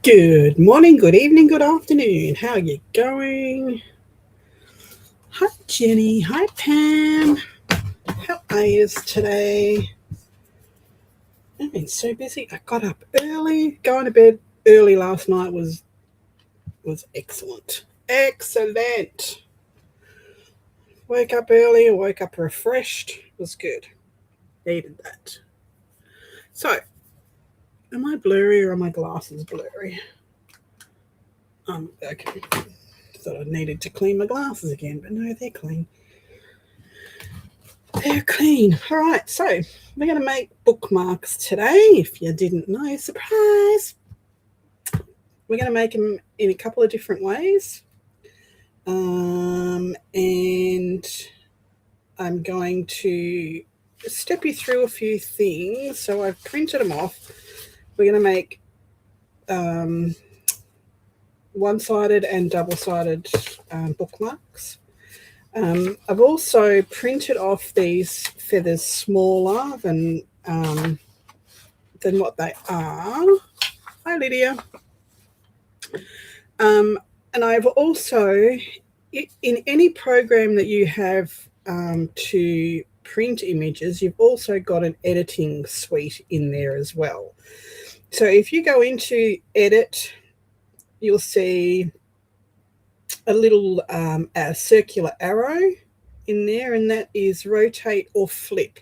Good morning, good evening, good afternoon. How are you going? Hi, Jenny. Hi, Pam. How are you today? I've been so busy. I got up early. Going to bed early last night was excellent. Excellent. Woke up early. Woke up refreshed. Was good. Needed that. So, am I blurry or are my glasses blurry? Okay. Thought I needed to clean my glasses again, but no, they're clean. They're clean. All right, so we're going to make bookmarks today. If you didn't know, surprise. We're going to make them in a couple of different ways. And I'm going to step you through a few things. So I've printed them off. We're going to make one-sided and double-sided bookmarks. I've also printed off these feathers smaller than what they are. Hi, Lydia. And I've also, in any program that you have to print images, you've also got an editing suite in there as well. So if you go into Edit, you'll see a little a circular arrow in there, and that is rotate or flip.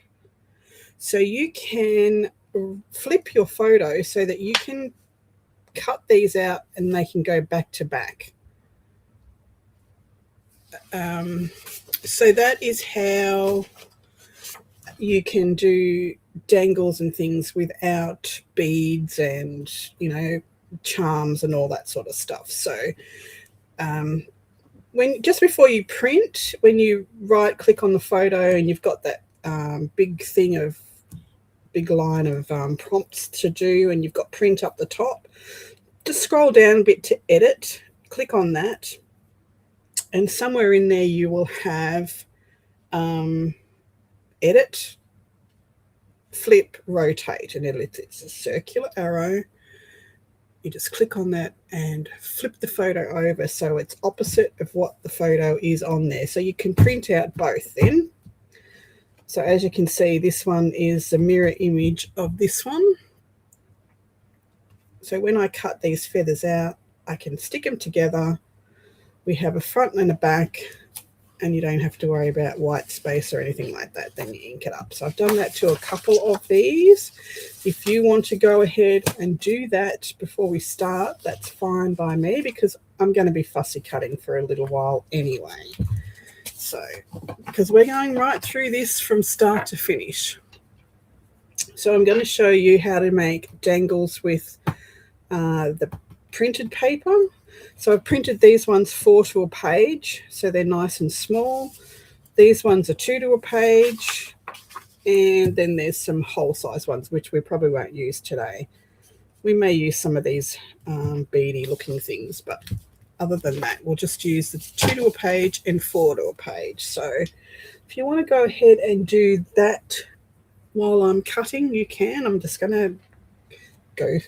So you can flip your photo so that you can cut these out and they can go back to back. So that is how you can do dangles and things without beads and, charms and all that sort of stuff. So when just before you print, when you right click on the photo and you've got that big line of prompts to do, and you've got print up the top, just scroll down a bit to edit, click on that, and somewhere in there you will have edit, flip, rotate, and it's a circular arrow. You just click on that and flip the photo over so it's opposite of what the photo is on there. So you can print out both then. So as you can see, this one is the mirror image of this one. So when I cut these feathers out, I can stick them together. We have a front and a back, and you don't have to worry about white space or anything like that. Then you ink it up. So I've done that to a couple of these. If you want to go ahead and do that before we start, that's fine by me, because I'm going to be fussy cutting for a little while anyway. So, because we're going right through this from start to finish. So I'm going to show you how to make dangles with the printed paper. So I've printed these ones 4 to a page, so they're nice and small. These ones are 2 to a page, and then there's some whole size ones, which we probably won't use today. We may use some of these beady looking things, but other than that, we'll just use the 2 to a page and 4 to a page. So if you want to go ahead and do that while I'm cutting, you can. I'm just going to go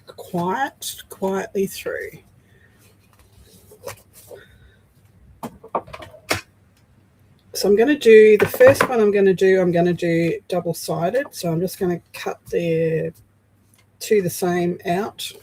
quietly through. So I'm going to do, the first one I'm going to do double-sided. So I'm just going to cut the 2 the same out.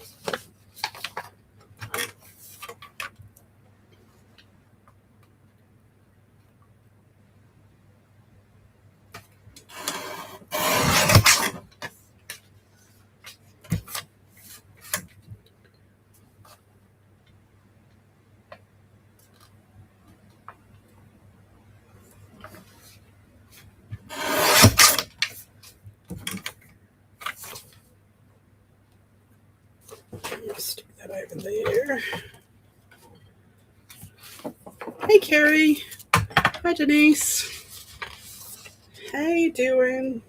Stick that over there. Hey, Carrie. Hi, Denise. How you doing?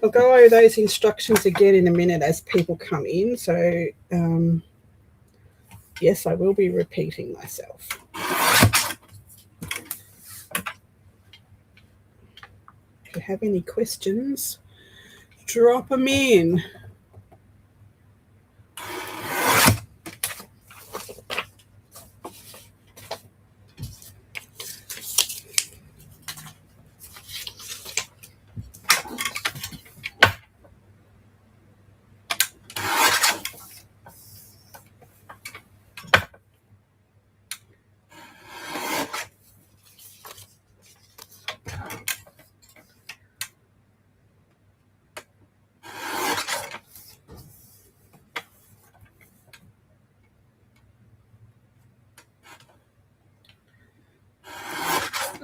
I'll go over those instructions again in a minute as people come in. So, yes, I will be repeating myself. If you have any questions, drop them in.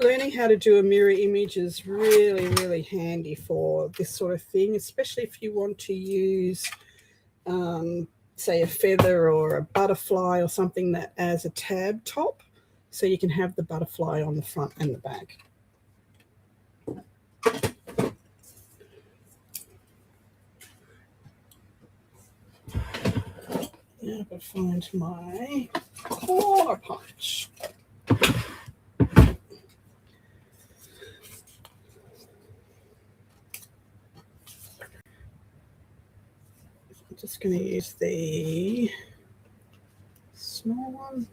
learning how to do a mirror image is really, really handy for this sort of thing, especially if you want to use, say, a feather or a butterfly or something that as a tab top, so you can have the butterfly on the front and the back. Now I've got to find my corner punch. I'm just going to use the small one.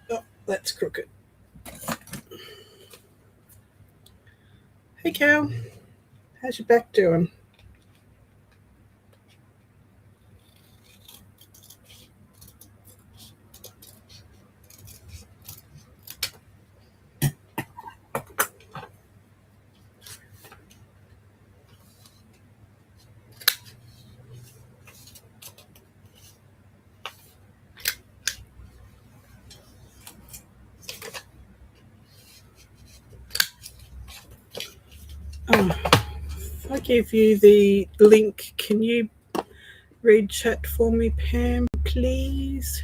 Oh, that's crooked. Hey, Cal. How's your back doing? If I give you the link, can you read chat for me, Pam, please?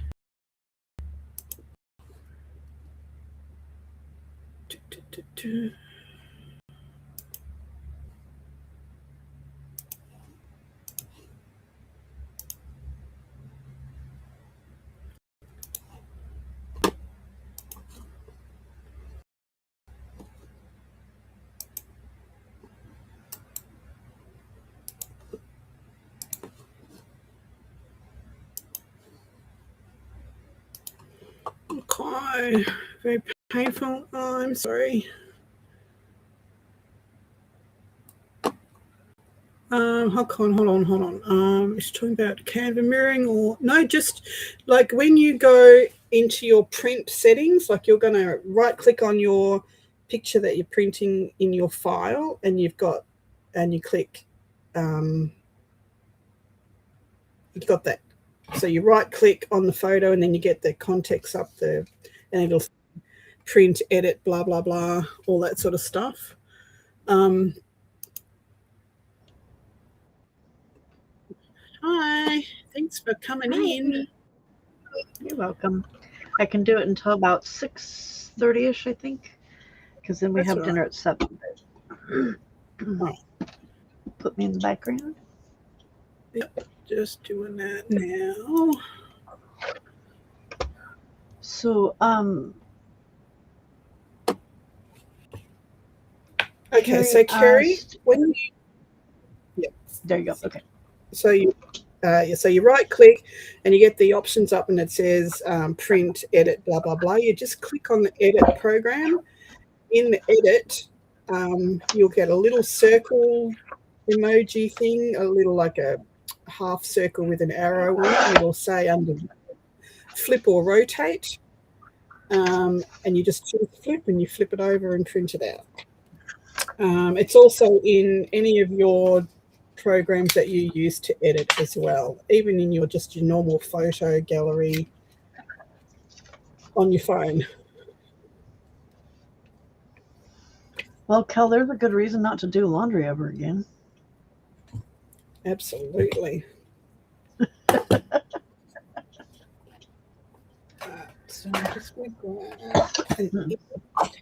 Okay, very painful. Oh, I'm sorry. Hold on. It's talking about Canva mirroring or no, just like when you go into your print settings, like you're going to right click on your picture that you're printing in your file, and you click, you've got that. So you right click on the photo, and then you get the context up there, and it'll print, edit, blah blah blah, all that sort of stuff. Hi, thanks for coming in. You're welcome. I can do it until about 6:30ish, I think, because then we That's have all dinner at 7. Put me in the background. Yep, just doing that now. So, okay, so Carrie, when you, yep, there you go. Okay. So you right click and you get the options up, and it says print, edit, blah blah blah. You just click on the edit program. In the edit, you'll get a little circle emoji thing, a little like a half circle with an arrow on it, and it'll say under flip or rotate, and you just choose flip, and you flip it over and print it out. It's also in any of your programs that you use to edit as well, even in your normal photo gallery on your phone. Well, Kel, there's a good reason not to do laundry ever again. Absolutely. So I'm just going to grab an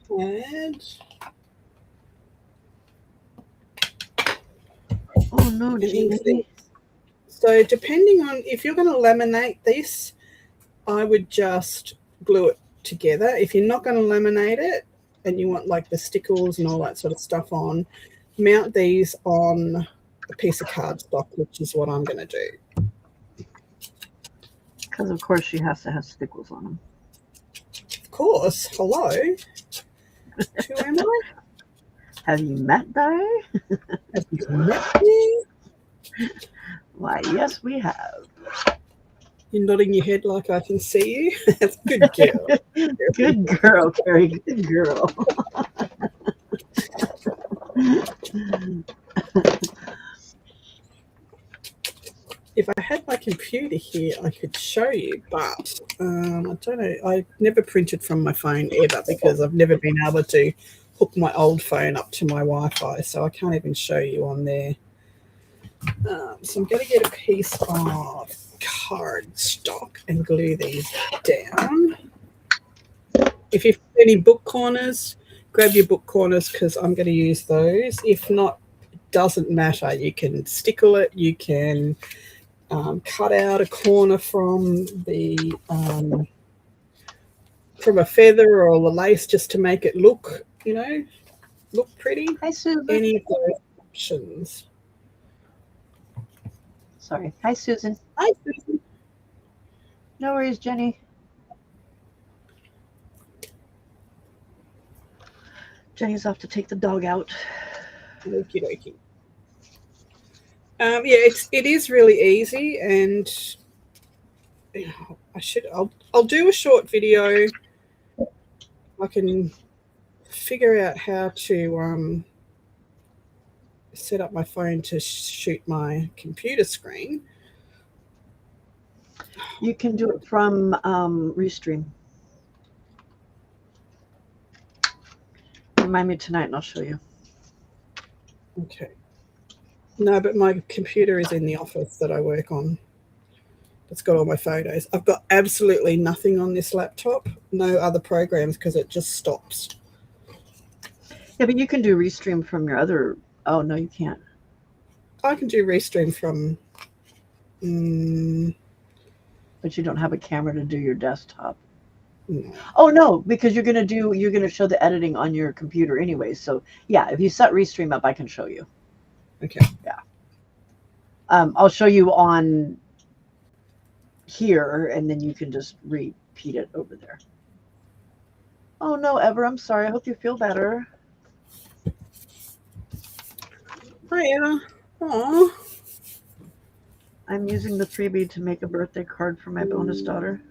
pad. Oh no, Jamie. So depending on if you're going to laminate this, I would just glue it together. If you're not going to laminate it and you want like the stickers and all that sort of stuff on, mount these on a piece of cardstock, which is what I'm going to do. Because of course she has to have stickers on them. Of course. Hello. Who am I? Have you met Di? Have you met me? Why, yes, we have. You're nodding your head like I can see you. That's a good girl. Good girl, Carrie. Good girl. If computer here, I could show you, but I don't know. I never printed from my phone ever because I've never been able to hook my old phone up to my Wi-Fi, so I can't even show you on there. So I'm going to get a piece of cardstock and glue these down. If you've got any book corners, grab your book corners because I'm going to use those. If not, it doesn't matter. You can stickle it. You can cut out a corner from the from a feather or the lace just to make it look, look pretty. Hi, Susan. Any of those options. Sorry. Hi, Susan. Hi, Susan. No worries, Jenny. Jenny's off to take the dog out. Okie dokie. Yeah, it is really easy, and I'll do a short video. I can figure out how to set up my phone to shoot my computer screen. You can do it from Restream. Remind me tonight and I'll show you. Okay. No, but my computer is in the office that I work on. It's got all my photos. I've got absolutely nothing on this laptop, no other programs because it just stops. Yeah, but you can do Restream from your other. Oh, no, you can't. I can do Restream from. But you don't have a camera to do your desktop. No. Oh, no, because you're going to show the editing on your computer anyway. So, yeah, if you set Restream up, I can show you. Okay. Yeah. I'll show you on here, and then you can just repeat it over there. Oh, no, Ever, I'm sorry. I hope you feel better. Hi, Anna. Aww. I'm using the freebie to make a birthday card for my bonus daughter.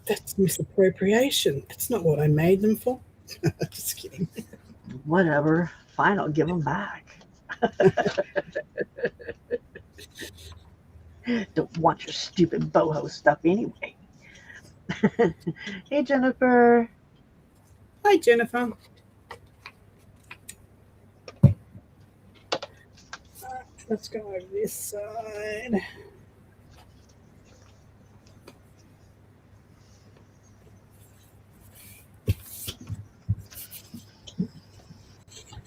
That's misappropriation. That's not what I made them for. Just kidding. Whatever. Fine, I'll give them back. Don't want your stupid boho stuff anyway. Hey, Jennifer. Hi, Jennifer. Let's go over this side.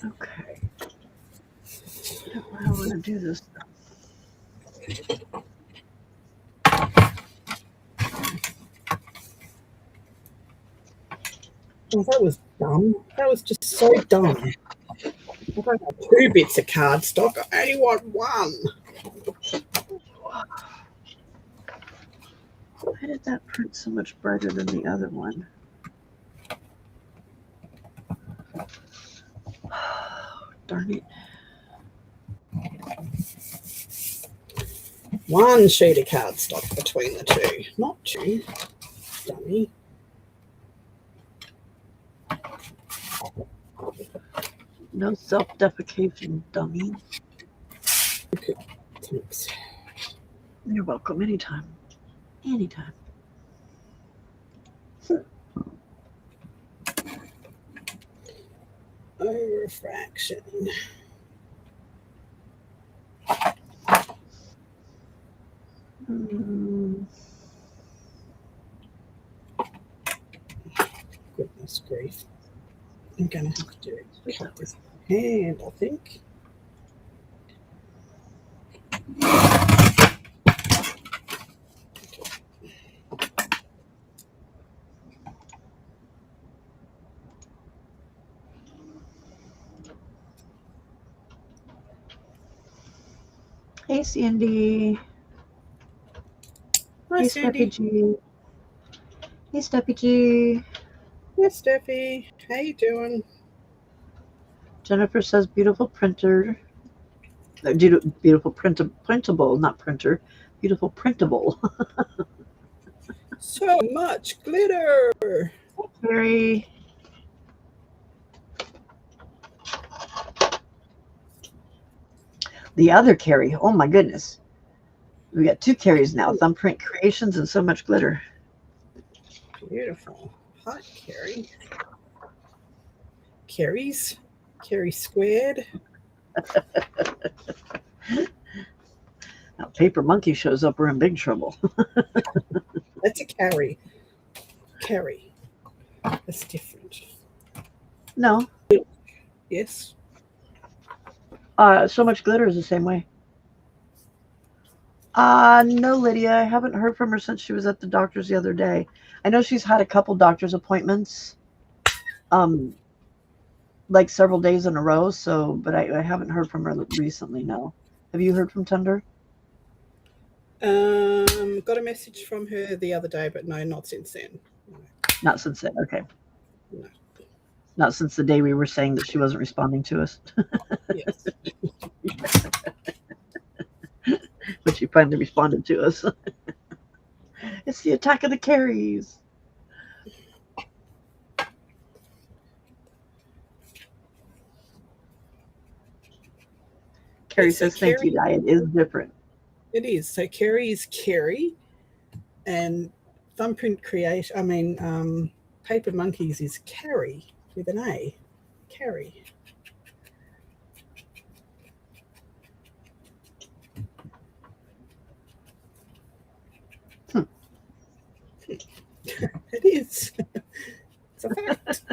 Okay. I don't know how I'm going to do this. Oh, that was dumb. That was just so dumb. I don't have 2 bits of cardstock. I only want 1. Why did that print so much brighter than the other one? Darn it. 1 sheet of cardstock between the 2, not 2. Dummy. No self-defecation, dummy. Okay, thanks. You're welcome anytime. Anytime. Refraction. Goodness grief. I'm going to have to cut this hand, I think. Hey, Sandy. Hi, Hey, Sandy. Steffi G. Hey, Steffi G. Yes, Steffi. How you doing? Jennifer says beautiful printer. Beautiful printable, not printer. Beautiful printable. So much glitter. Carrie. The other Carrie. Oh my goodness. We got 2 Carries now. Thumbprint Creations and So Much Glitter. Beautiful. Hi, Carrie. Carries. Carrie squared. Now Paper Monkey shows up, we're in big trouble. That's a carry. Carry. That's different. No. Yes. So Much Glitter is the same way. No, Lydia. I haven't heard from her since she was at the doctor's the other day. I know she's had a couple doctor's appointments, like several days in a row. So, but I haven't heard from her recently. No. Have you heard from Thunder? Got a message from her the other day, but no, not since then. No. Not since then. Okay. No. Not since the day we were saying that she wasn't responding to us. Yes. But she finally responded to us. It's the attack of the Carries. Carrie says, thank you, Di. It is different. It is. So Carrie is Carrie, and Thumbprint Paper Monkeys is Carrie with an A. Carrie. It is. It's a fact.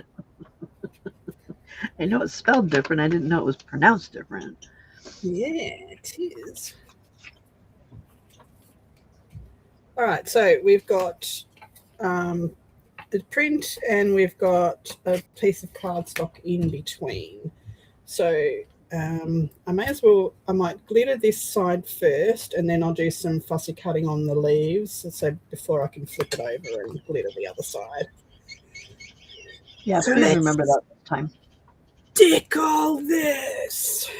I know it's spelled different. I didn't know it was pronounced different. Yeah, it is. All right, so we've got the print and we've got a piece of cardstock in between. So I might glitter this side first, and then I'll do some fussy cutting on the leaves, so before I can flip it over and glitter the other side. Yeah, so please remember that time. Stick all this,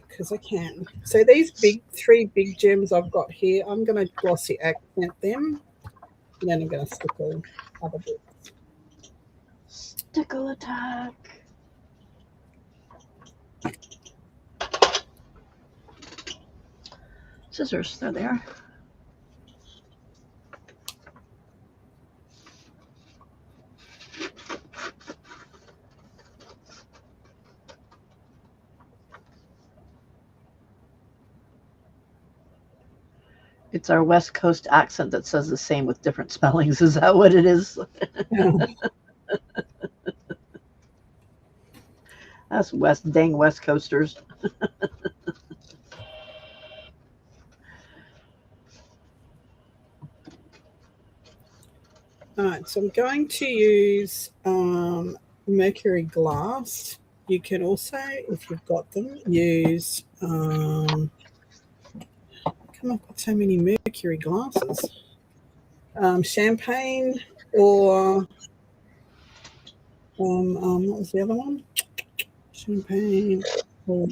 because I can. So these 3 big gems I've got here, I'm going to glossy accent them, and then I'm going to stickle other bits. Stickle attack. Scissors, they're there. It's our West Coast accent that says the same with different spellings. Is that what it is? That's dang West Coasters. All right, so I'm going to use mercury glass. You can also, if you've got them, use I've got so many mercury glasses. Champagne or what was the other one? Champagne or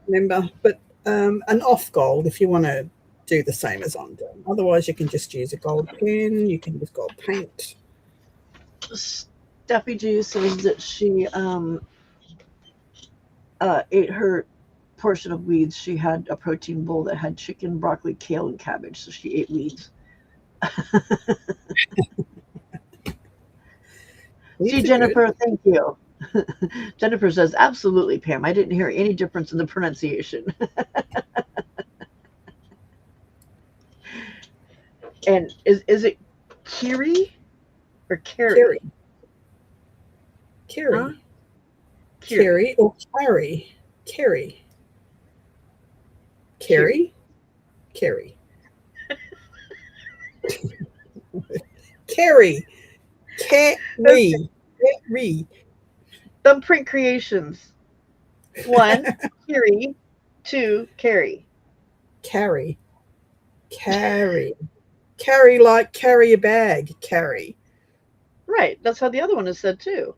remember, but an off gold if you want to do the same as I'm doing. Otherwise, you can just use a gold pen. You can use gold paint. Steffi G says that she ate her portion of weeds. She had a protein bowl that had chicken, broccoli, kale, and cabbage. So she ate weeds. See, Jennifer, good. Thank you. Jennifer says, absolutely, Pam. I didn't hear any difference in the pronunciation. And is it Kiri or Carrie? Carrie. Huh? Carrie or Carrie? Carrie. Carrie? Carrie. Carrie. Carrie. Carrie. Thumbprint Creations. 1, Carrie. 2, Carrie. Carrie. Carrie. Carry like carry a bag. Carry. Right. That's how the other one is said too.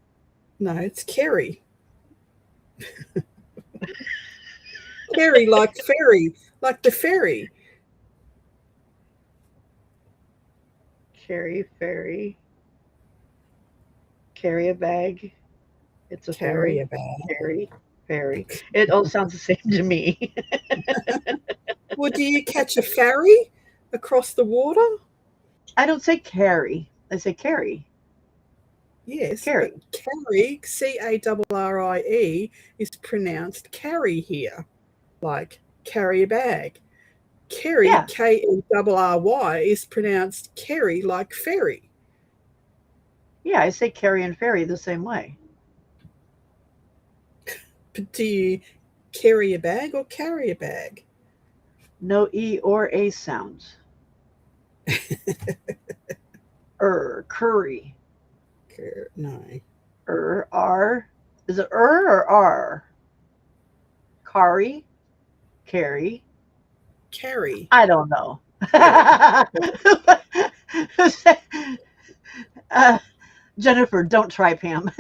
No, it's carry. Carry like ferry, like the ferry. Carry ferry. Carry a bag. It's a Carry ferry. a bag. Ferry. It all sounds the same to me. Well, do you catch a ferry across the water? I don't say carry. I say carry. Yes, but Carry. carry, Carrie, is pronounced carry here, like carry a bag. Kerry, Yeah. Kerry, is pronounced Kerry, like ferry. Yeah, I say carry and ferry the same way. But do you carry a bag or carry a bag? No E or A sounds. Curry. No. R. Is it or R? Kari? Carry? Carry. I don't know. uh, Jennifer, don't try, Pam.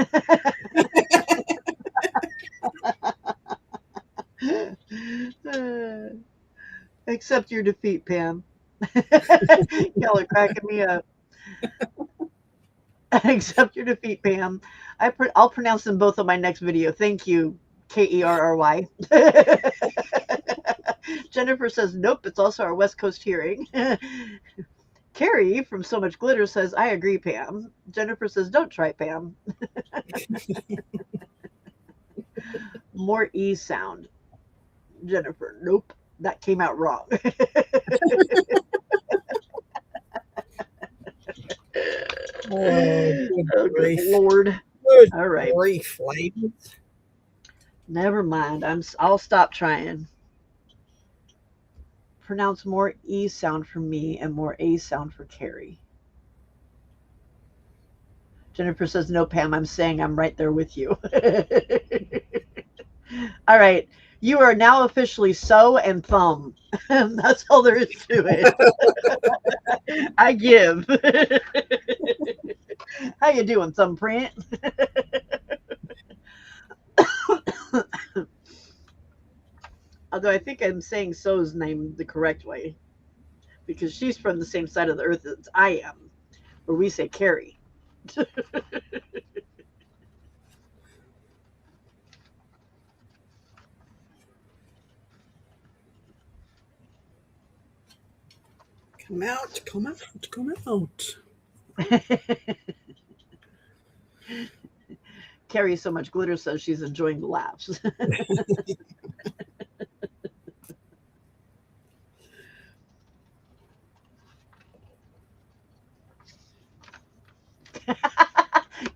Accept your defeat, Pam. Y'all are cracking me up. Accept your defeat, Pam. I'll pronounce them both on my next video. Thank you, Kerry. Jennifer says, nope, it's also our West Coast hearing. Carrie from So Much Glitter says, I agree, Pam. Jennifer says, don't try, Pam. More E sound. Jennifer, nope, that came out wrong. Oh, good Oh, good grief. Lord. Good All right. grief, ladies. Never mind. I'll stop trying. Pronounce more E sound for me and more A sound for Carrie. Jennifer says, no, Pam, I'm saying I'm right there with you. All right. You are now officially so and thumb. That's all there is to it. I give. How you doing, thumbprint? Although I think I'm saying so's name the correct way because she's from the same side of the earth as I am, where we say Carrie. Come out, come out, come out. Carrie So Much Glitter says she's enjoying the laughs.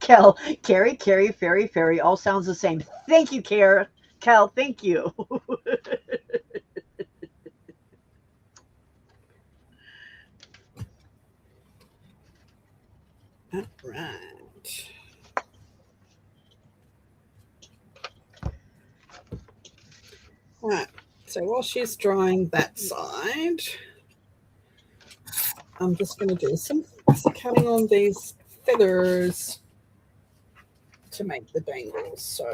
Kel, Carrie, Fairy, all sounds the same. Thank you, Kel, thank you. All right. Right. So while she's drying that side, I'm just going to do some cutting on these feathers to make the bangles. So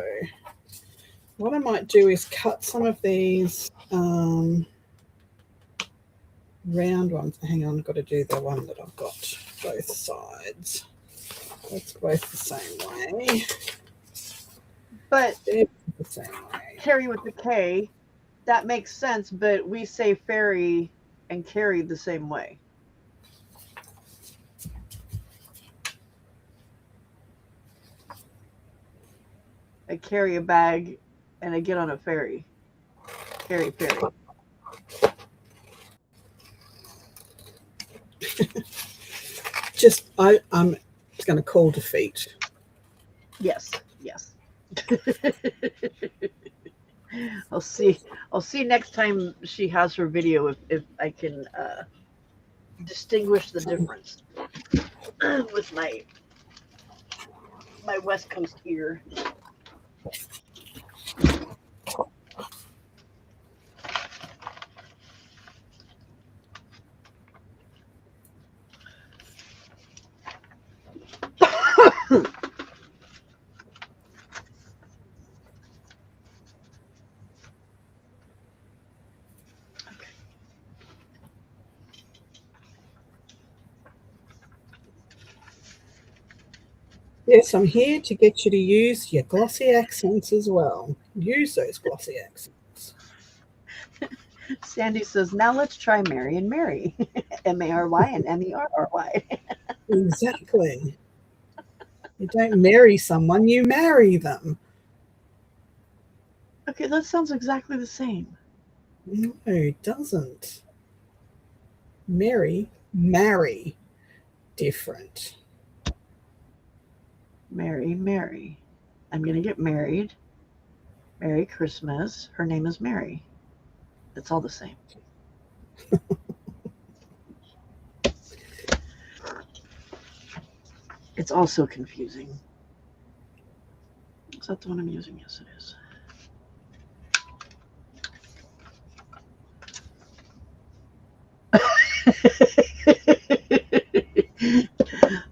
what I might do is cut some of these round ones. Hang on, I've got to do the one that I've got both sides. That's both the same way. But the same way. Carrie with the K, that makes sense, but we say fairy and carry the same way. I carry a bag and I get on a ferry. Carry ferry. I'm going to call defeat. Yes. I'll see next time she has her video if I can distinguish the difference with my West Coast ear. Yes, I'm here to get you to use your glossy accents as well. Use those glossy accents. Sandy says, now let's try Mary and Mary. Mary and Merry. Exactly. You don't marry someone, you marry them. Okay, that sounds exactly the same. No, it doesn't. Marry. Different. Mary. I'm going to get married. Merry Christmas. Her name is Mary. It's all the same. It's also confusing. Is that the one I'm using? Yes, it is.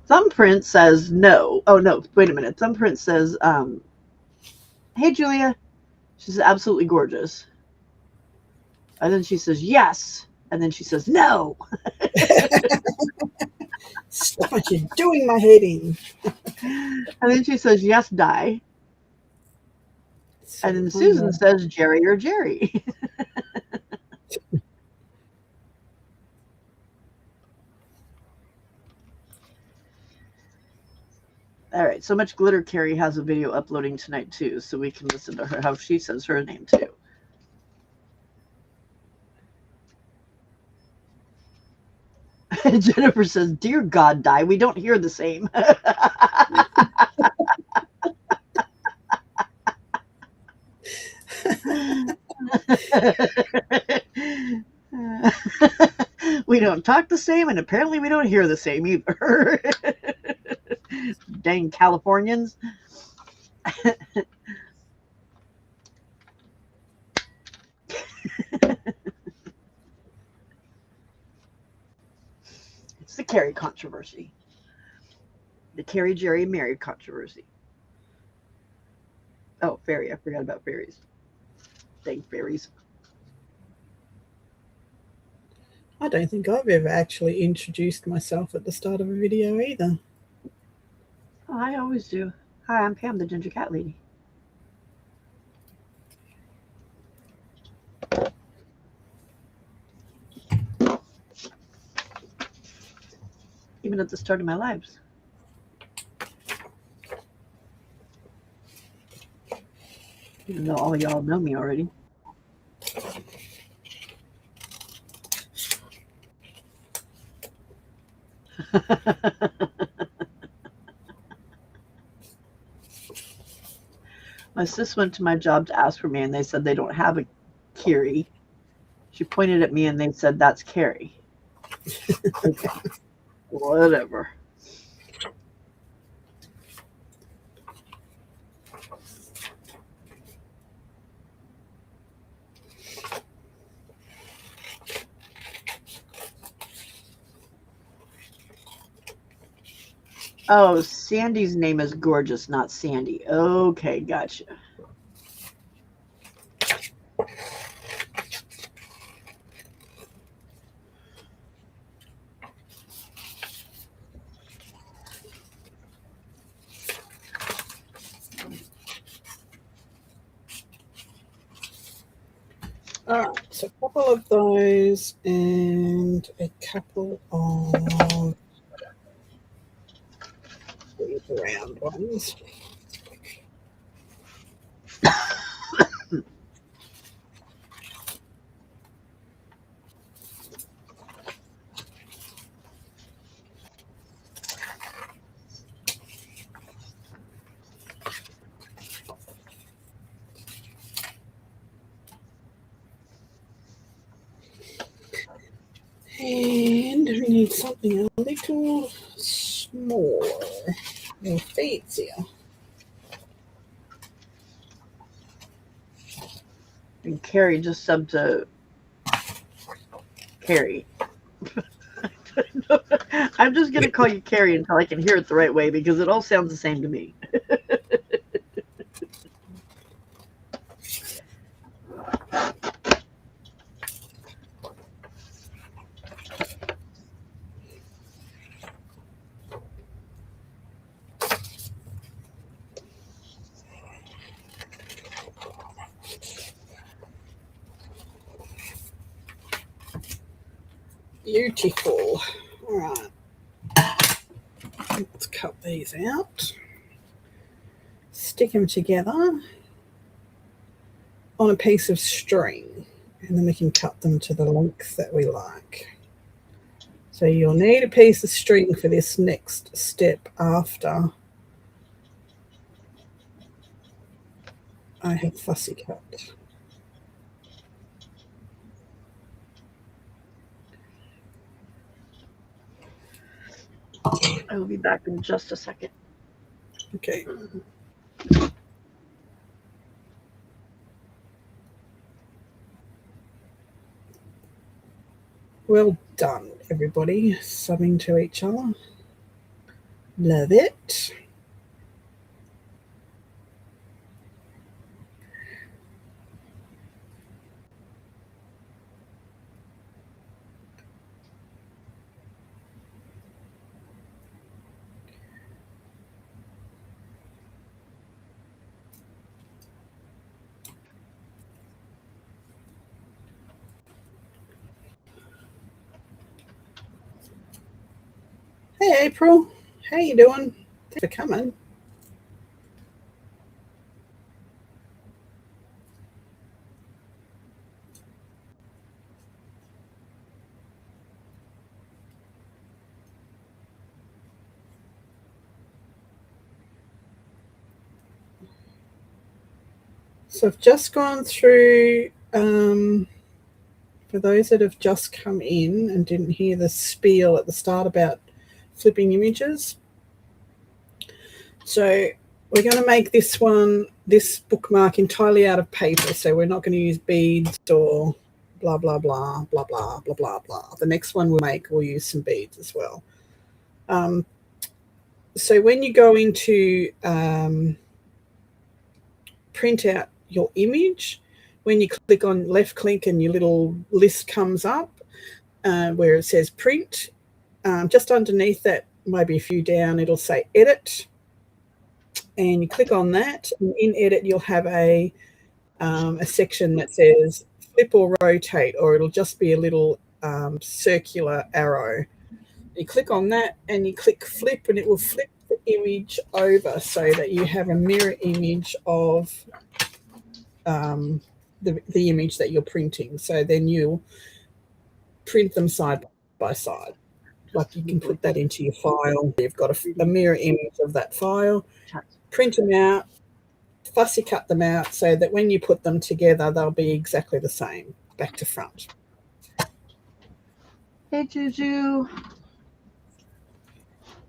Thumbprint says no. Oh no, wait a minute. Thumbprint says, hey Julia. She's absolutely gorgeous. And then she says yes. And then she says no. Stop it, you're doing my head in. And then she says yes, die. And then Susan says Jerry or Jerry. All right, so much glitter. Carrie has a video uploading tonight too, so we can listen to her how she says her name too. Jennifer says, "Dear God, die. We don't hear the same." We don't talk the same, and apparently we don't hear the same either. Dang Californians. It's the Carrie controversy. The Carrie, Jerry, Mary controversy. Oh, fairy. I forgot about fairies. Dang fairies. I don't think I've ever actually introduced myself at the start of a video either. Oh, I always do. Hi, I'm Pam, the ginger cat lady. Even at the start of my lives. Even though all y'all know me already. My sis went to my job to ask for me, and they said they don't have a Carrie. She pointed at me, and they said, that's Carrie. Okay. Whatever. Oh, Sandy's name is Gorgeous, not Sandy. Okay, gotcha. All right, so a couple of those and a couple of these round ones. And we need something a little smaller, more fancier. And Carrie just subbed to Carrie. I'm just going to call you Carrie until I can hear it the right way because it all sounds the same to me. Beautiful. All right. Let's cut these out. Stick them together on a piece of string, and then we can cut them to the length that we like. So you'll need a piece of string for this next step after I have fussy cut. I will be back in just a second. Okay. Well done, everybody. Subbing to each other. Love it. Hey, April. How you doing? Thanks for coming. So I've just gone through, for those that have just come in and didn't hear the spiel at the start about flipping images. So we're going to make this bookmark entirely out of paper. So we're not going to use beads or blah, blah, blah, blah, blah, blah, blah, blah. The next one we'll use some beads as well. So when you go into print out your image, when you click on left click and your little list comes up where it says print, just underneath that, maybe a few down, it'll say edit, and you click on that, and in edit you'll have a section that says flip or rotate, or it'll just be a little circular arrow. You click on that and you click flip, and it will flip the image over so that you have a mirror image of the image that you're printing. So then you'll print them side by side. Like you can put that into your file. You've got a mirror image of that file. Print them out, fussy cut them out so that when you put them together, they'll be exactly the same, back to front. Hey, Juju.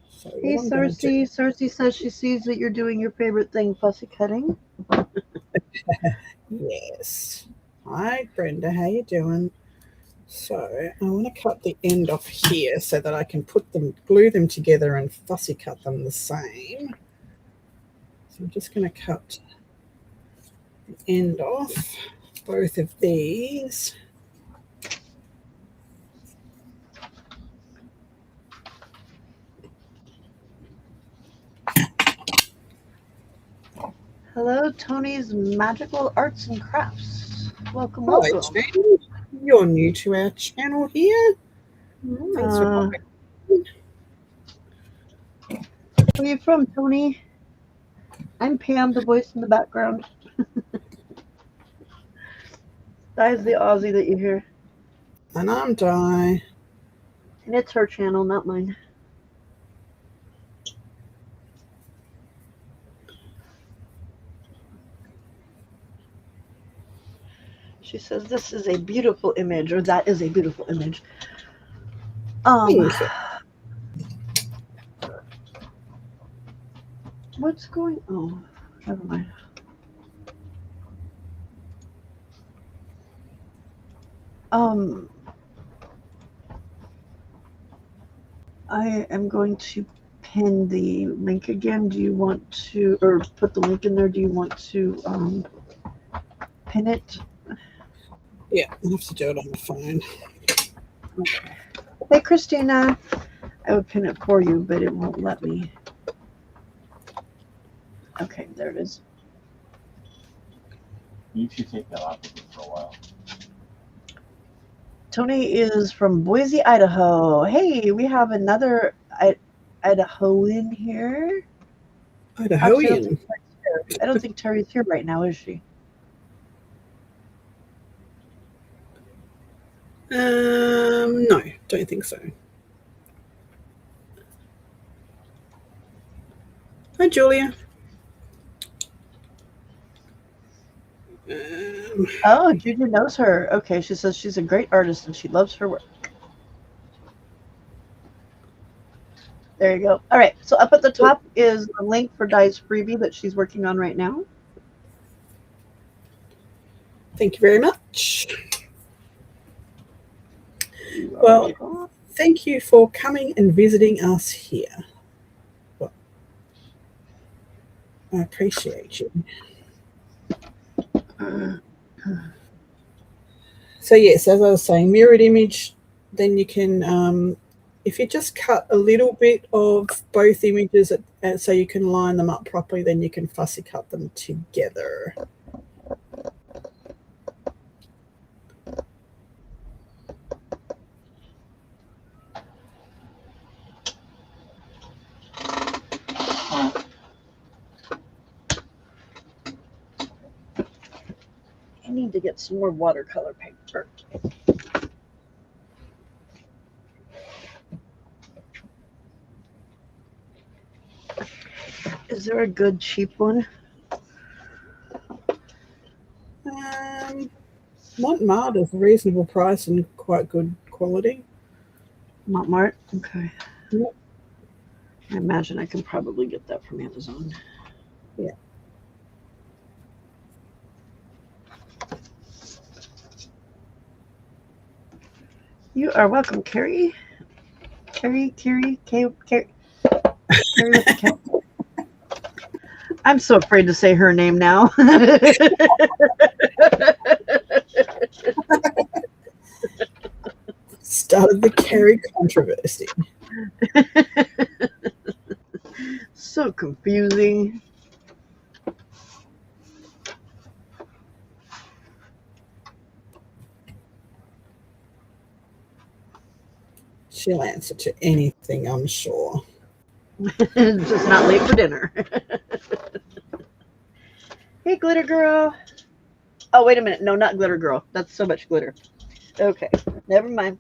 So hey, Cersei. Cersei says she sees that you're doing your favorite thing, fussy cutting. Yes. Hi, Brenda. How you doing? So I want to cut the end off here so that I can glue them together and fussy cut them the same. So I'm just going to cut the end off both of these. Hello, Tony's Magical Arts and Crafts. Welcome, Hello, welcome. Jane. You're new to our channel here. Thanks for popping in. Where are you from, Tony? I'm Pam, the voice in the background. That is the Aussie that you hear. And I'm Di. And it's her channel, not mine. She says this is a beautiful image, or that is a beautiful image. What's going on? Oh, never mind. I am going to pin the link again. Do you want to, or put the link in there? Do you want to pin it? Yeah, I'll have to do it on the phone. Okay. Hey, Christina. I would pin it for you, but it won't let me. Okay, there it is. You should take that off of it for a while. Tony is from Boise, Idaho. Hey, we have another Idahoan here. Idahoan. I don't think Terry's here right now, is she? No, don't think so. Hi, Julia. Oh, Julia knows her. Okay, she says she's a great artist and she loves her work. There you go. All right, so up at the top is a link for Di's freebie that she's working on right now. Thank you very much. Well, thank you for coming and visiting us here. Well, I appreciate you. So yes, as I was saying, mirrored image, then you can, if you just cut a little bit of both images so you can line them up properly, then you can fussy cut them together. I need to get some more watercolor paper. Is there a good cheap one? Montmartre is a reasonable price and quite good quality. Montmartre? Okay. Yep. I imagine I can probably get that from Amazon. Yeah. You are welcome, Carrie. Carrie with the cat. I'm so afraid to say her name now. Started the Carrie controversy. So confusing. She'll answer to anything, I'm sure. Just not late for dinner. Hey, Glitter Girl. Oh, wait a minute. No, not Glitter Girl. That's so much glitter. Okay, never mind.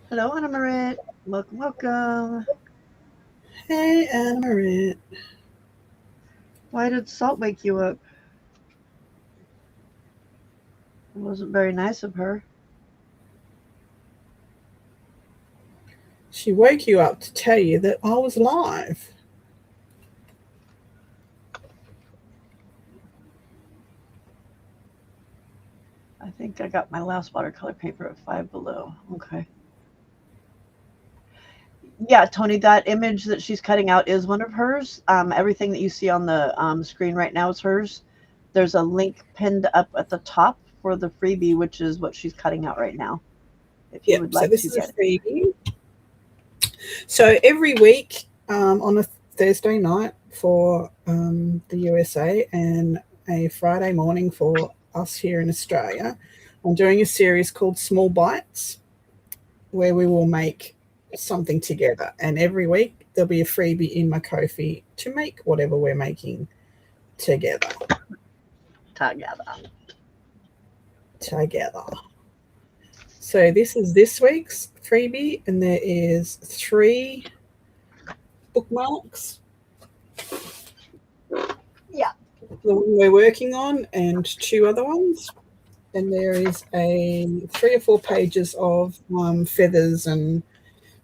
Hello, Anna Marit. Welcome, welcome. Hey, Anna Marit. Why did Salt wake you up? It wasn't very nice of her. She woke you up to tell you that I was live. I think I got my last watercolor paper at 5 below. Okay. Yeah, Tony, that image that she's cutting out is one of hers. Everything that you see on the screen right now is hers. There's a link pinned up at the top for the freebie, which is what she's cutting out right now. If you would like this to is get a freebie. So every week on a Thursday night for the USA and a Friday morning for us here in Australia, I'm doing a series called Small Bites where we will make something together. And every week there'll be a freebie in my Ko-fi to make whatever we're making together. So this is this week's freebie, and there is 3 bookmarks. Yeah. The one we're working on and 2 other ones. And there is 3 or 4 pages of feathers and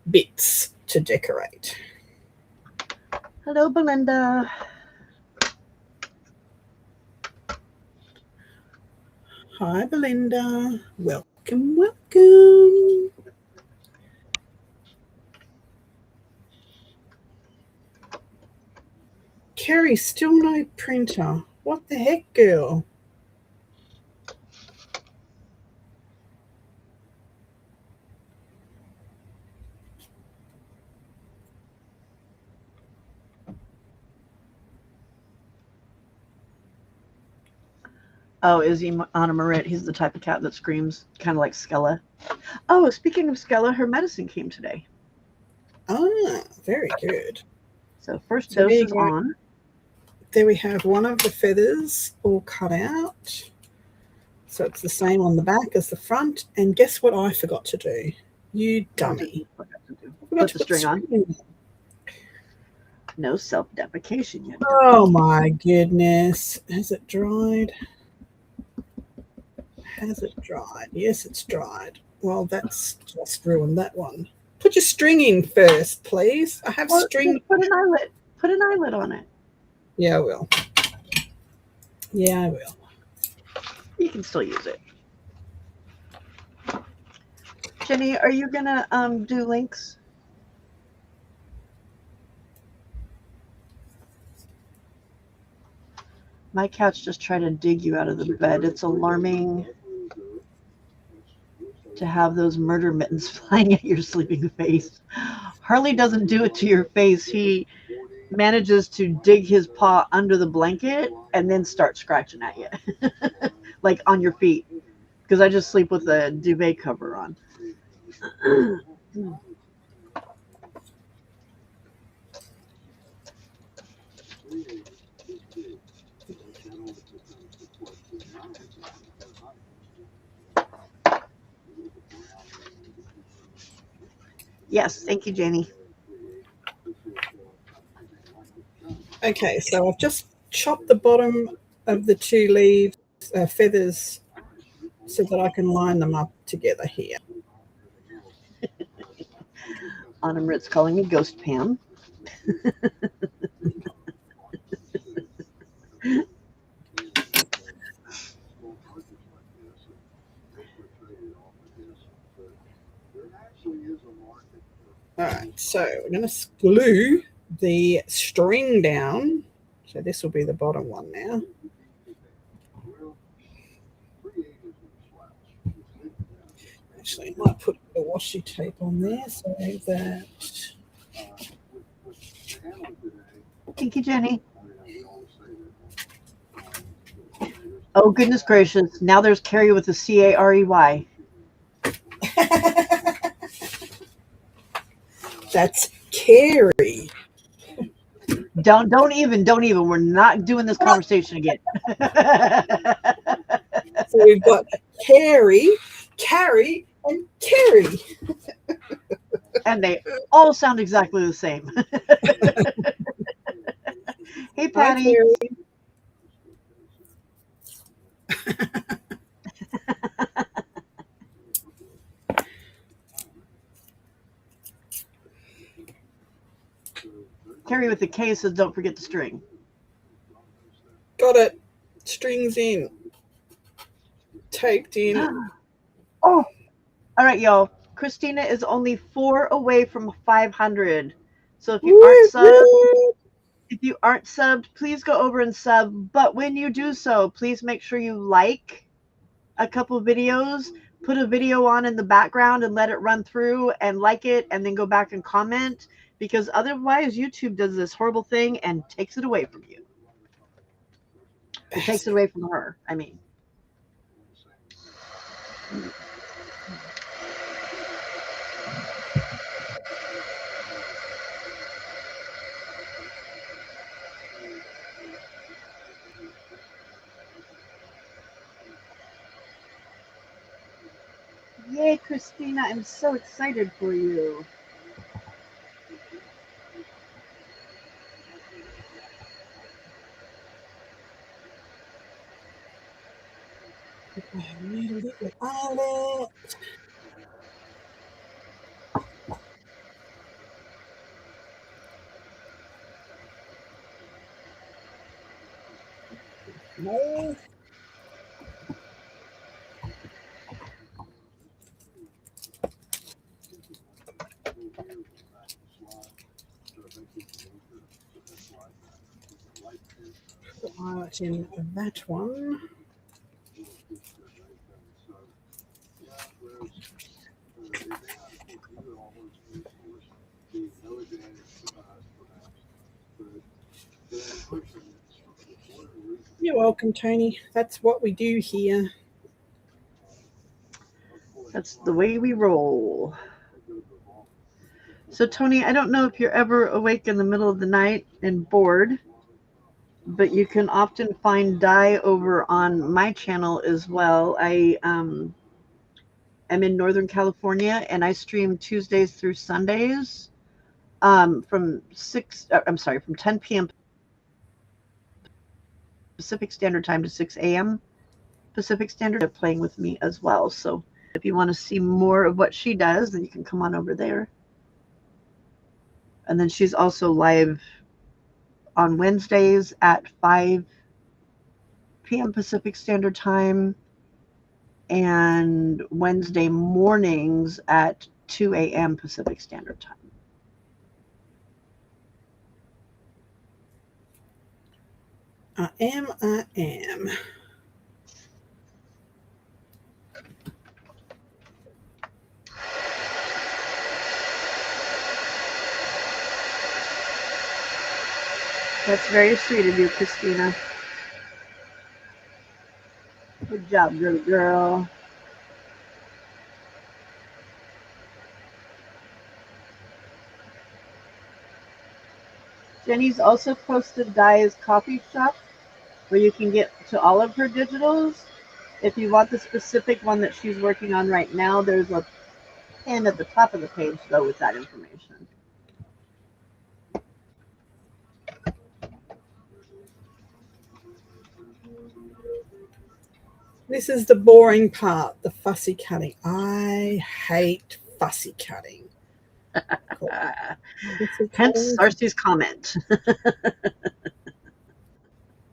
bits to decorate. Hello, Belinda. Hi, Belinda. Welcome, welcome. Carrie, still no printer. What the heck, girl? Oh, is he Anna Marit? He's the type of cat that screams, kind of like Skella. Oh, speaking of Skella, her medicine came today. Ah, very good. So first So dose there you is go. on. There we have one of the feathers all cut out. So it's the same on the back as the front. And guess what I forgot to do? You dummy. What did you do? I forgot Put to the string on. in. No self-deprecation yet. Oh my goodness. Has it dried? Has it dried? Yes, it's dried. Well, that's just ruined that one. Put your string in first, please. I have Well, string. just put an eyelet. Put an eyelet on it. Yeah, I will. Yeah, I will. You can still use it. Jenny, are you gonna do links? My cats just try to dig you out of the bed. It's alarming to have those murder mittens flying at your sleeping face. Harley doesn't do it to your face. He manages to dig his paw under the blanket and then start scratching at you, like on your feet. Because I just sleep with a duvet cover on. Yes, thank you, Jenny. Okay, so I've just chopped the bottom of the two leaves, feathers, so that I can line them up together here. Anna Marit's calling me Ghost Pam. All right, so we're going to glue the string down. So this will be the bottom one now. Actually, I might put a washi tape on there so that. Thank you, Jenny. Oh, goodness gracious. Now there's Carrie with a C-A-R-E-Y. That's Carrie. Don't even. We're not doing this conversation again. So we've got Carrie, Carrie, and Carrie. And they all sound exactly the same. Hey, Patty. Carrie with the K says don't forget the string. Got it. Strings in. Taped in. Oh, all right, y'all. Christina is only 4 away from 500. So if you aren't subbed, please go over and sub. But when you do so, please make sure you like a couple videos, put a video on in the background and let it run through and like it, and then go back and comment, because otherwise YouTube does this horrible thing and takes it away from you. It takes it away from her, I mean. Yay, Christina, I'm so excited for you. I need a little eyelet. No. Put the eyelet in that one. You're welcome, Tony. That's what we do here. That's the way we roll. So, Tony, I don't know if you're ever awake in the middle of the night and bored, but you can often find Di over on my channel as well. I am in Northern California, and I stream Tuesdays through Sundays from 10 p.m. Pacific Standard Time to 6 a.m. Pacific Standard. Playing with me as well. So if you want to see more of what she does, then you can come on over there. And then she's also live on Wednesdays at 5 p.m. Pacific Standard Time and Wednesday mornings at 2 a.m. Pacific Standard Time. I am. That's very sweet of you, Christina. Good job, little girl. Jenny's also posted Di's coffee shop where you can get to all of her digitals. If you want the specific one that she's working on right now, there's a pin at the top of the page, though, with that information. This is the boring part, the fussy cutting. I hate fussy cutting. Hence Darcy's comment.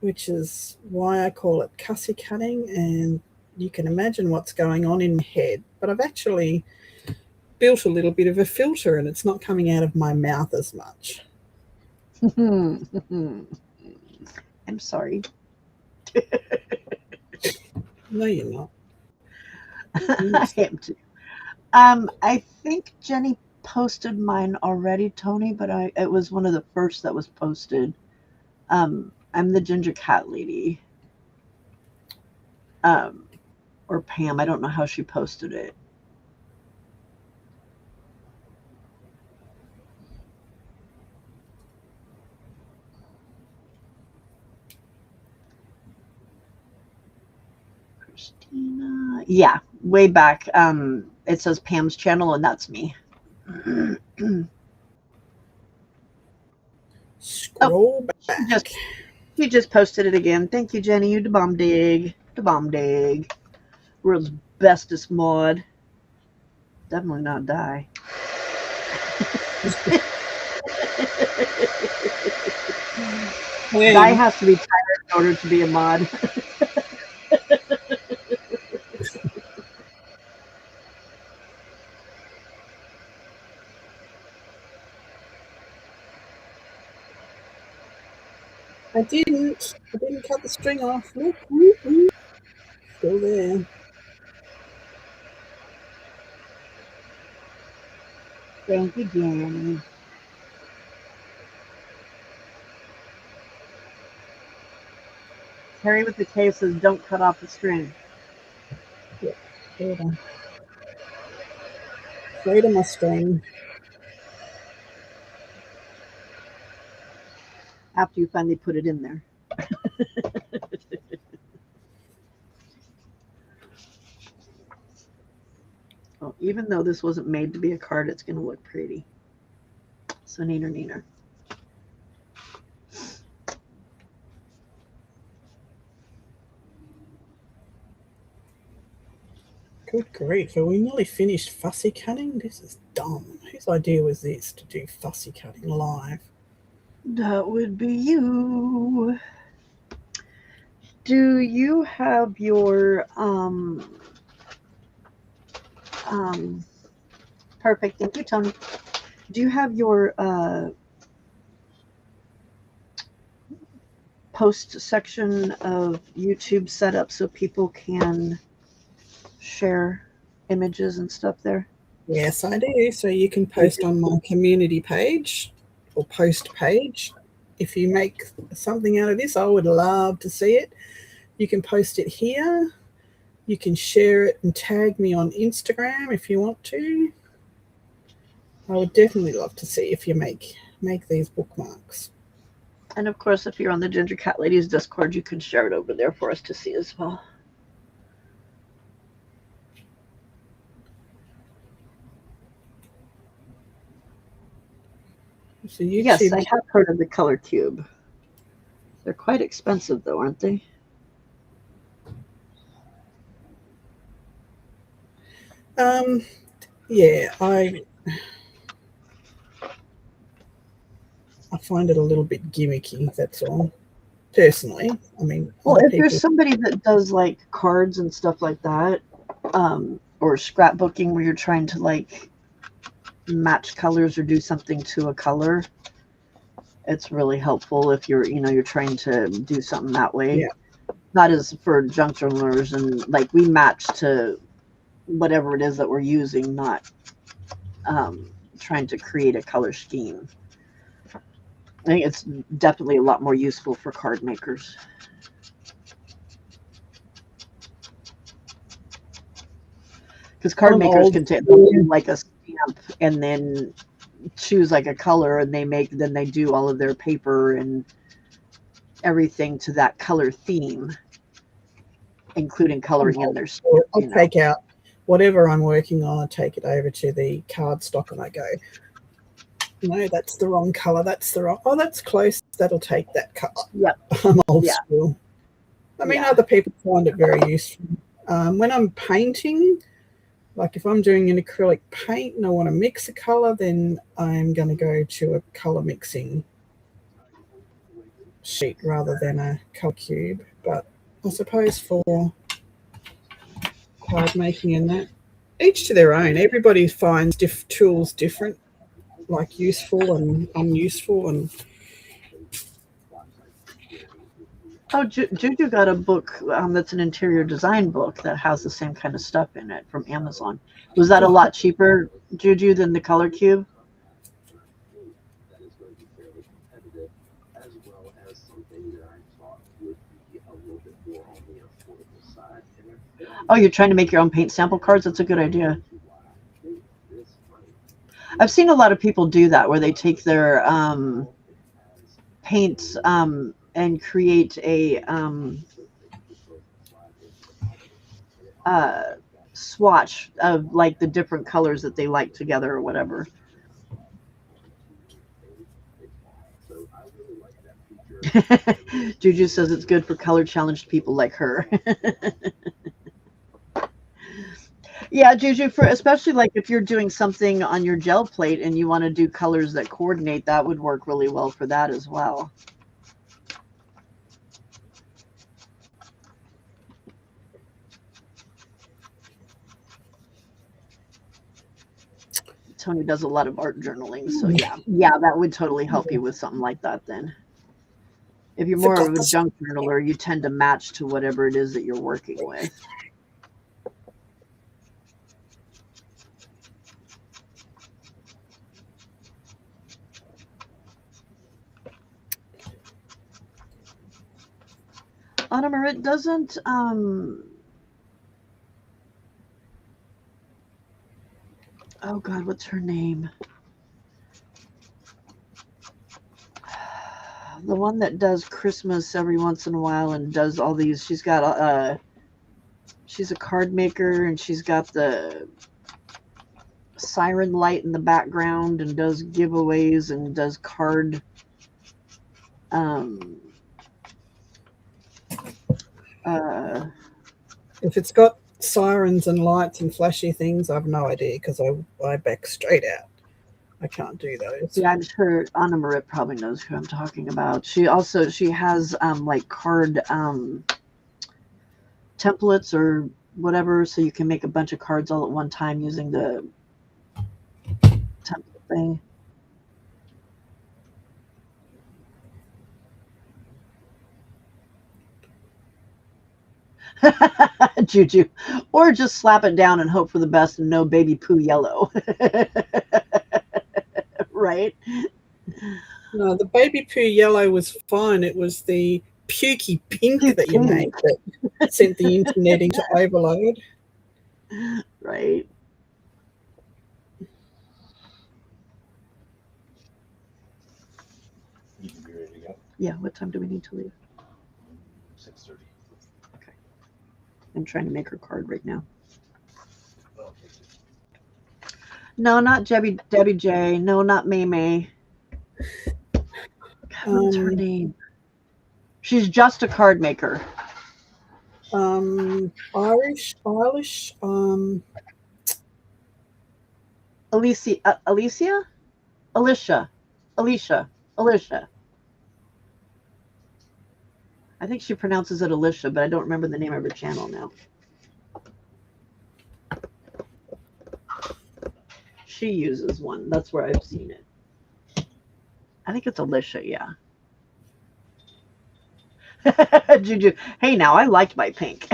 Which is why I call it cussy cutting, and you can imagine what's going on in my head. But I've actually built a little bit of a filter, and it's not coming out of my mouth as much. I'm sorry. No, you're not. I am too. I think Jenny posted mine already, Tony, but it was one of the first that was posted. I'm the ginger cat lady. Or Pam, I don't know how she posted it. Christina. Yeah, way back. It says Pam's channel, and that's me. Scroll back. She just posted it again. Thank you, Jenny. You da bomb dig. Da bomb dig. World's bestest mod. Definitely not die. Die has to be tired in order to be a mod. I didn't cut the string off. Look. Still there. Thank you, Jenny. Terry with the K says, don't cut off the string. Yeah, hold on. Straight on my string. After you finally put it in there. Well, even though this wasn't made to be a card, it's going to look pretty. So neener. Good grief, are we nearly finished fussy cutting? This is dumb. Whose idea was this to do fussy cutting live? That would be you. Do you have your perfect, thank you, Tony. Do you have your post section of YouTube set up so people can share images and stuff there? Yes, I do. So you can post on my community page or post page. if you make something out of this, I would love to see it. You can post it here. You can share it and tag me on Instagram if you want to. I would definitely love to see if you make these bookmarks. And of course, if you're on the Ginger Cat Ladies Discord, you can share it over there for us to see as well. So YouTube, yes, I have heard of the color cube. They're quite expensive, though, aren't they? Yeah, I find it a little bit gimmicky. That's all. Personally, I mean, well, if there's somebody that does like cards and stuff like that, or scrapbooking where you're trying to like match colors or do something to a color, it's really helpful if you're trying to do something that way. Yeah. Not as for junk journalers, and like we match to whatever it is that we're using, not trying to create a color scheme. I think it's definitely a lot more useful for card makers. Because card makers can do like a stamp and then choose like a color, and then they do all of their paper and everything to that color theme, including coloring in their stamp. I'll take out whatever I'm working on, I take it over to the cardstock and I go, no, that's the wrong color. That's the wrong. Oh, that's close. That'll take that color. Yep. I'm old school. I mean, other people find it very useful. When I'm painting, like if I'm doing an acrylic paint and I want to mix a color, then I'm going to go to a color mixing sheet rather than a color cube. But I suppose for card making and that, each to their own. Everybody finds tools different, like useful and unuseful. And Juju got a book that's an interior design book that has the same kind of stuff in it from Amazon. Was that a lot cheaper, Juju, than the color cube? Oh, you're trying to make your own paint sample cards? That's a good idea. I've seen a lot of people do that, where they take their paints and create a swatch of like the different colors that they like together or whatever. Juju says it's good for color challenged people like her. Yeah, Juju, especially like if you're doing something on your gel plate and you want to do colors that coordinate, that would work really well for that as well. Tony does a lot of art journaling, so yeah, that would totally help you with something like that then. If you're more of a junk journaler, you tend to match to whatever it is that you're working with. Anna Marit doesn't oh god, what's her name? The one that does Christmas every once in a while and does all these. She's got she's a card maker, and she's got the siren light in the background and does giveaways and does card if it's got sirens and lights and flashy things, I've no idea, because I back straight out. I can't do those. Yeah, I'm sure Anna Marit probably knows who I'm talking about. She has like card templates or whatever, so you can make a bunch of cards all at one time using the template thing. Juju, or just slap it down and hope for the best and no baby poo yellow. Right? No, The baby poo yellow was fine. It was the pukey pink that you made that sent the internet into overload. Right. You can be ready to go. Yeah, what time do we need to leave? 6:30. Okay. I'm trying to make her card right now. No, not Debbie J. No, not May May. What's her name? She's just a card maker. Irish. Alicia. I think she pronounces it Alicia, but I don't remember the name of her channel now. She uses one. That's where I've seen it. I think it's Alicia, yeah. Juju, hey now, I liked my pink.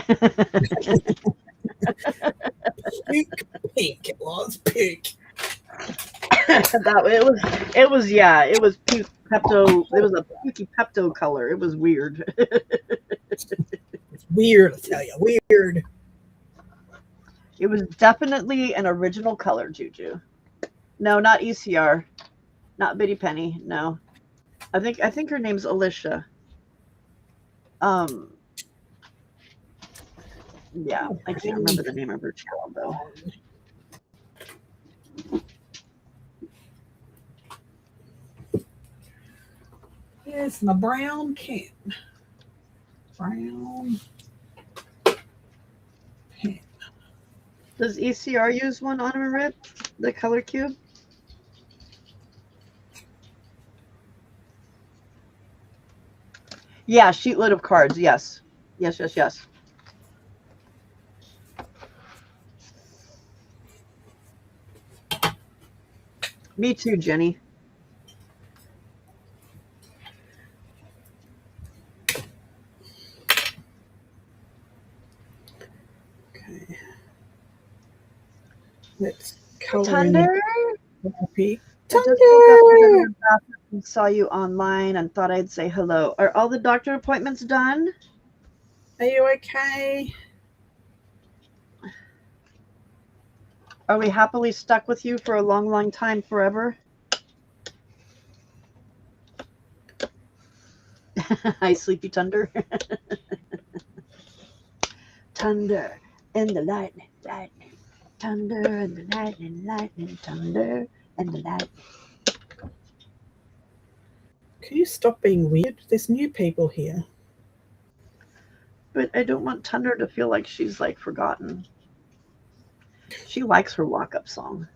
Pink. It was pink. It was pink Pepto. It was a pinky Pepto color. It was weird. It's weird, I tell you, weird. It was definitely an original color, Juju. No, not ECR, not Bitty Penny. No, I think her name's Alicia. Yeah, I can't remember the name of her channel though. Yes, my brown pen. Brown pen. Does ECR use one on a rip? The color cube? Yeah, sheetload of cards. Yes. Yes. Me too, Jenny. Okay. Let's color Thunder. in the I just woke up from the bathroom and saw you online and thought I'd say hello. Are all the doctor appointments done? Are you okay? Are we happily stuck with you for a long, long time forever? Hi, Sleepy Thunder. Thunder and the lightning. Thunder and the lightning. Thunder and the lightning. Can you stop being weird? There's new people here. But I don't want Thunder to feel like she's like forgotten. She likes her walk-up song.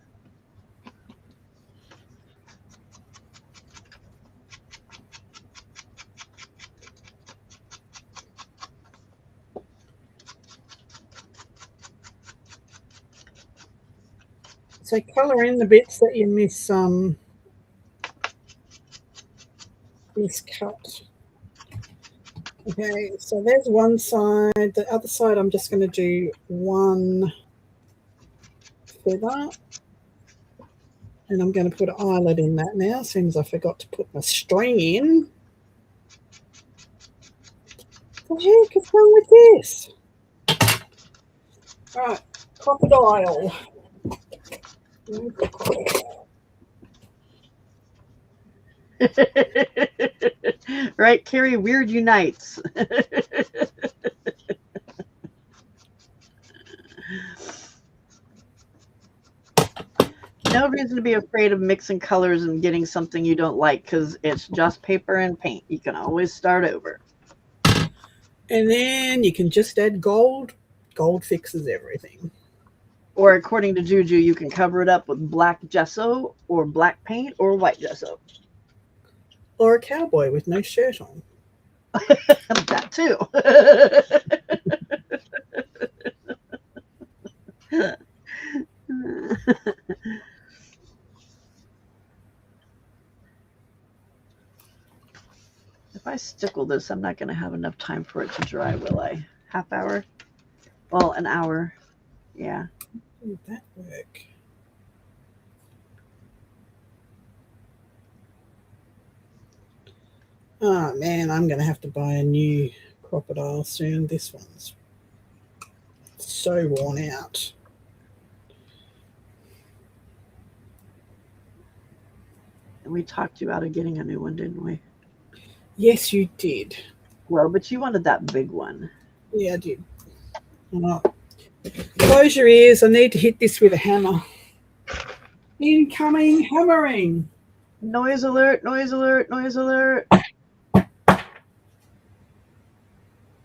So color in the bits that you miscut. Okay, so there's one side. The other side, I'm just going to do one feather. And I'm going to put an eyelet in that now, as soon as I forgot to put my string in. What the heck is wrong with this? Right, crocodile. Right, Carrie, weird unites. No reason to be afraid of mixing colors and getting something you don't like, because it's just paper and paint. You can always start over. And then you can just add gold. Gold fixes everything. Or according to Juju, you can cover it up with black gesso or black paint or white gesso. Or a cowboy with no shirt on. That too. If I stickle this, I'm not going to have enough time for it to dry, will I? Half hour? Well, an hour. Yeah. How did that work? Oh man, I'm going to have to buy a new crocodile soon. This one's so worn out. And we talked you out of getting a new one, didn't we? Yes, you did. Well, but you wanted that big one. Yeah, I did. Oh. Close your ears. I need to hit this with a hammer. Incoming hammering. Noise alert, noise alert, noise alert.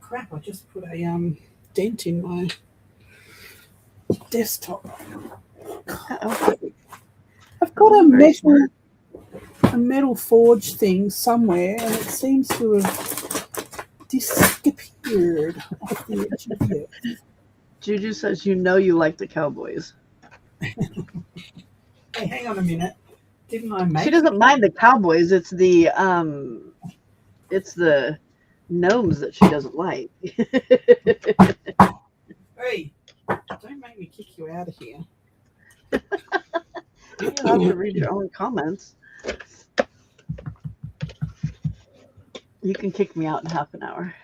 Crap, I just put a dent in my desktop. Uh-oh. I've got a Very metal forge thing somewhere, and it seems to have disappeared off the edge of the earth. Juju says you know you like the Cowboys. Hey, hang on a minute. Didn't I make She doesn't mind the Cowboys. It's the gnomes that she doesn't like. Hey, don't make me kick you out of here. You don't have to read your own comments. You can kick me out in half an hour.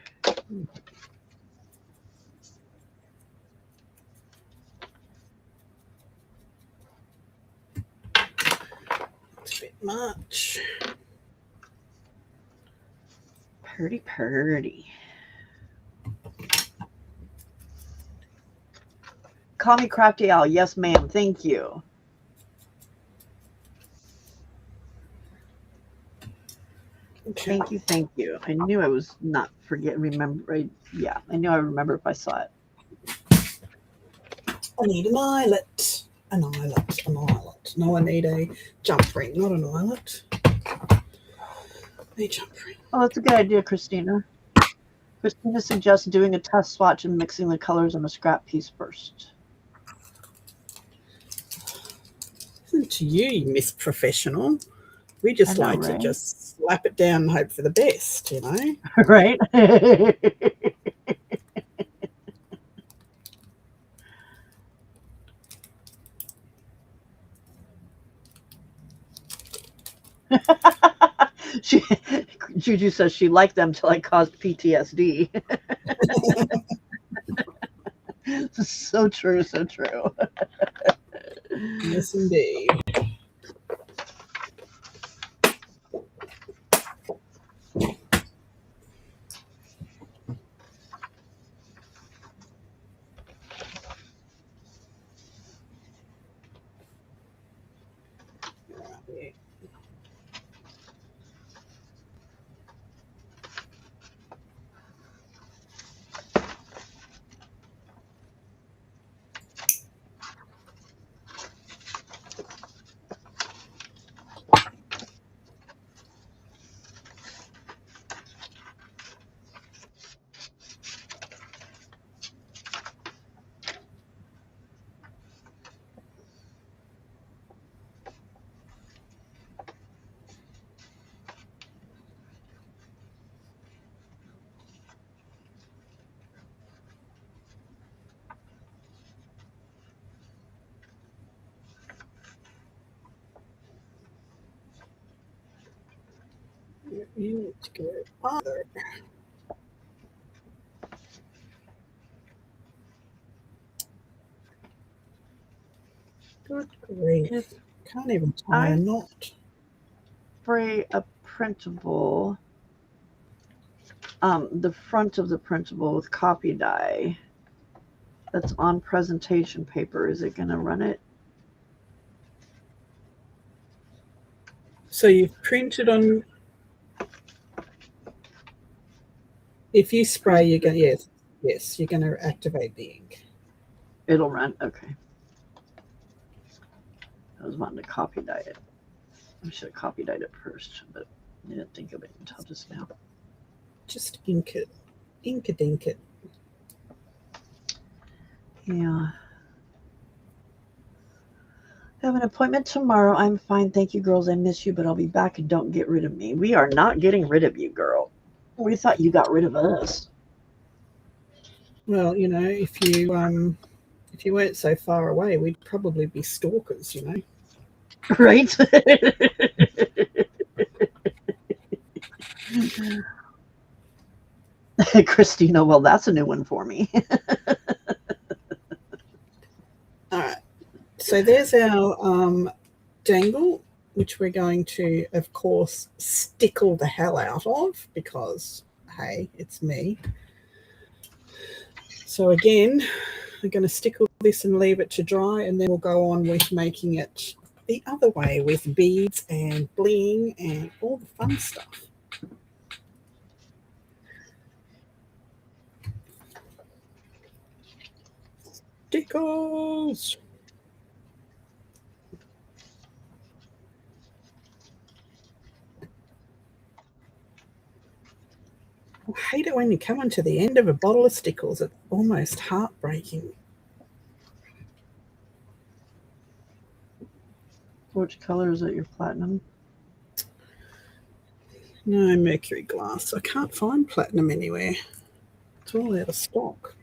It's a bit much. Purdy. Call me Crafty Owl. Yes, ma'am. Thank you. Okay. Thank you. I knew I was not remember. I knew I remember if I saw it. I need an eyelet. An eyelet. No, I need a jump ring, not an eyelet. A jump ring. Oh, that's a good idea, Christina. Christina suggests doing a test swatch and mixing the colors on a scrap piece first. Listen to you, Miss Professional. We just I know, like right? to just slap it down and hope for the best, you know? Right? Juju says she liked them till I caused PTSD. So true. Yes, indeed. You need to go farther. Good grief. Can't even tie a knot. Spray a printable, the front of the printable with copy dye that's on presentation paper. Is it going to run it? So you've printed on. If you spray, you're going to, yes, you're going to activate the ink. It'll run. Okay. I was wanting to copy dye it. I should have copy dyed it first, but I didn't think of it until just now. Just ink it. Ink it. Yeah. I have an appointment tomorrow. I'm fine. Thank you, girls. I miss you, but I'll be back, and don't get rid of me. We are not getting rid of you, girl. We thought you got rid of us. Well, you know, if you weren't so far away, we'd probably be stalkers, you know. Right? Christina, well, that's a new one for me. All right. So there's our dangle, which we're going to, of course, stickle the hell out of because, hey, it's me. So again, I'm going to stickle this and leave it to dry, and then we'll go on with making it the other way with beads and bling and all the fun stuff. Stickles! I hate it when you come onto the end of a bottle of stickles. It's almost heartbreaking. Which color is it, your platinum? No mercury glass. I can't find platinum anywhere. It's all out of stock.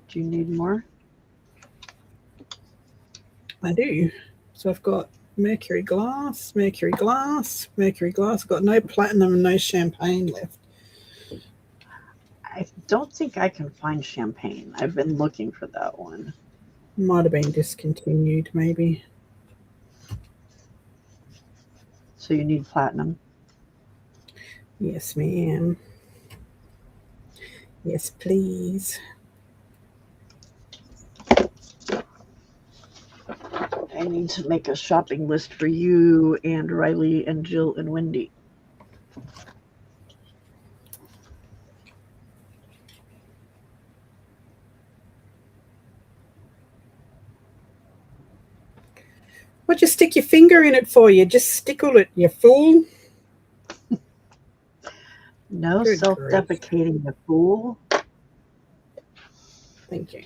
Do you need more? I do. So I've got mercury glass, mercury glass, mercury glass. I've got no platinum and no champagne left. I don't think I can find champagne. I've been looking for that one. Might have been discontinued, maybe. So you need platinum? Yes, ma'am. Yes, please. I need to make a shopping list for you and Riley and Jill and Wendy. What'd you stick your finger in it for? You just stickle it, you fool. No Good self-deprecating, you fool. Thank you.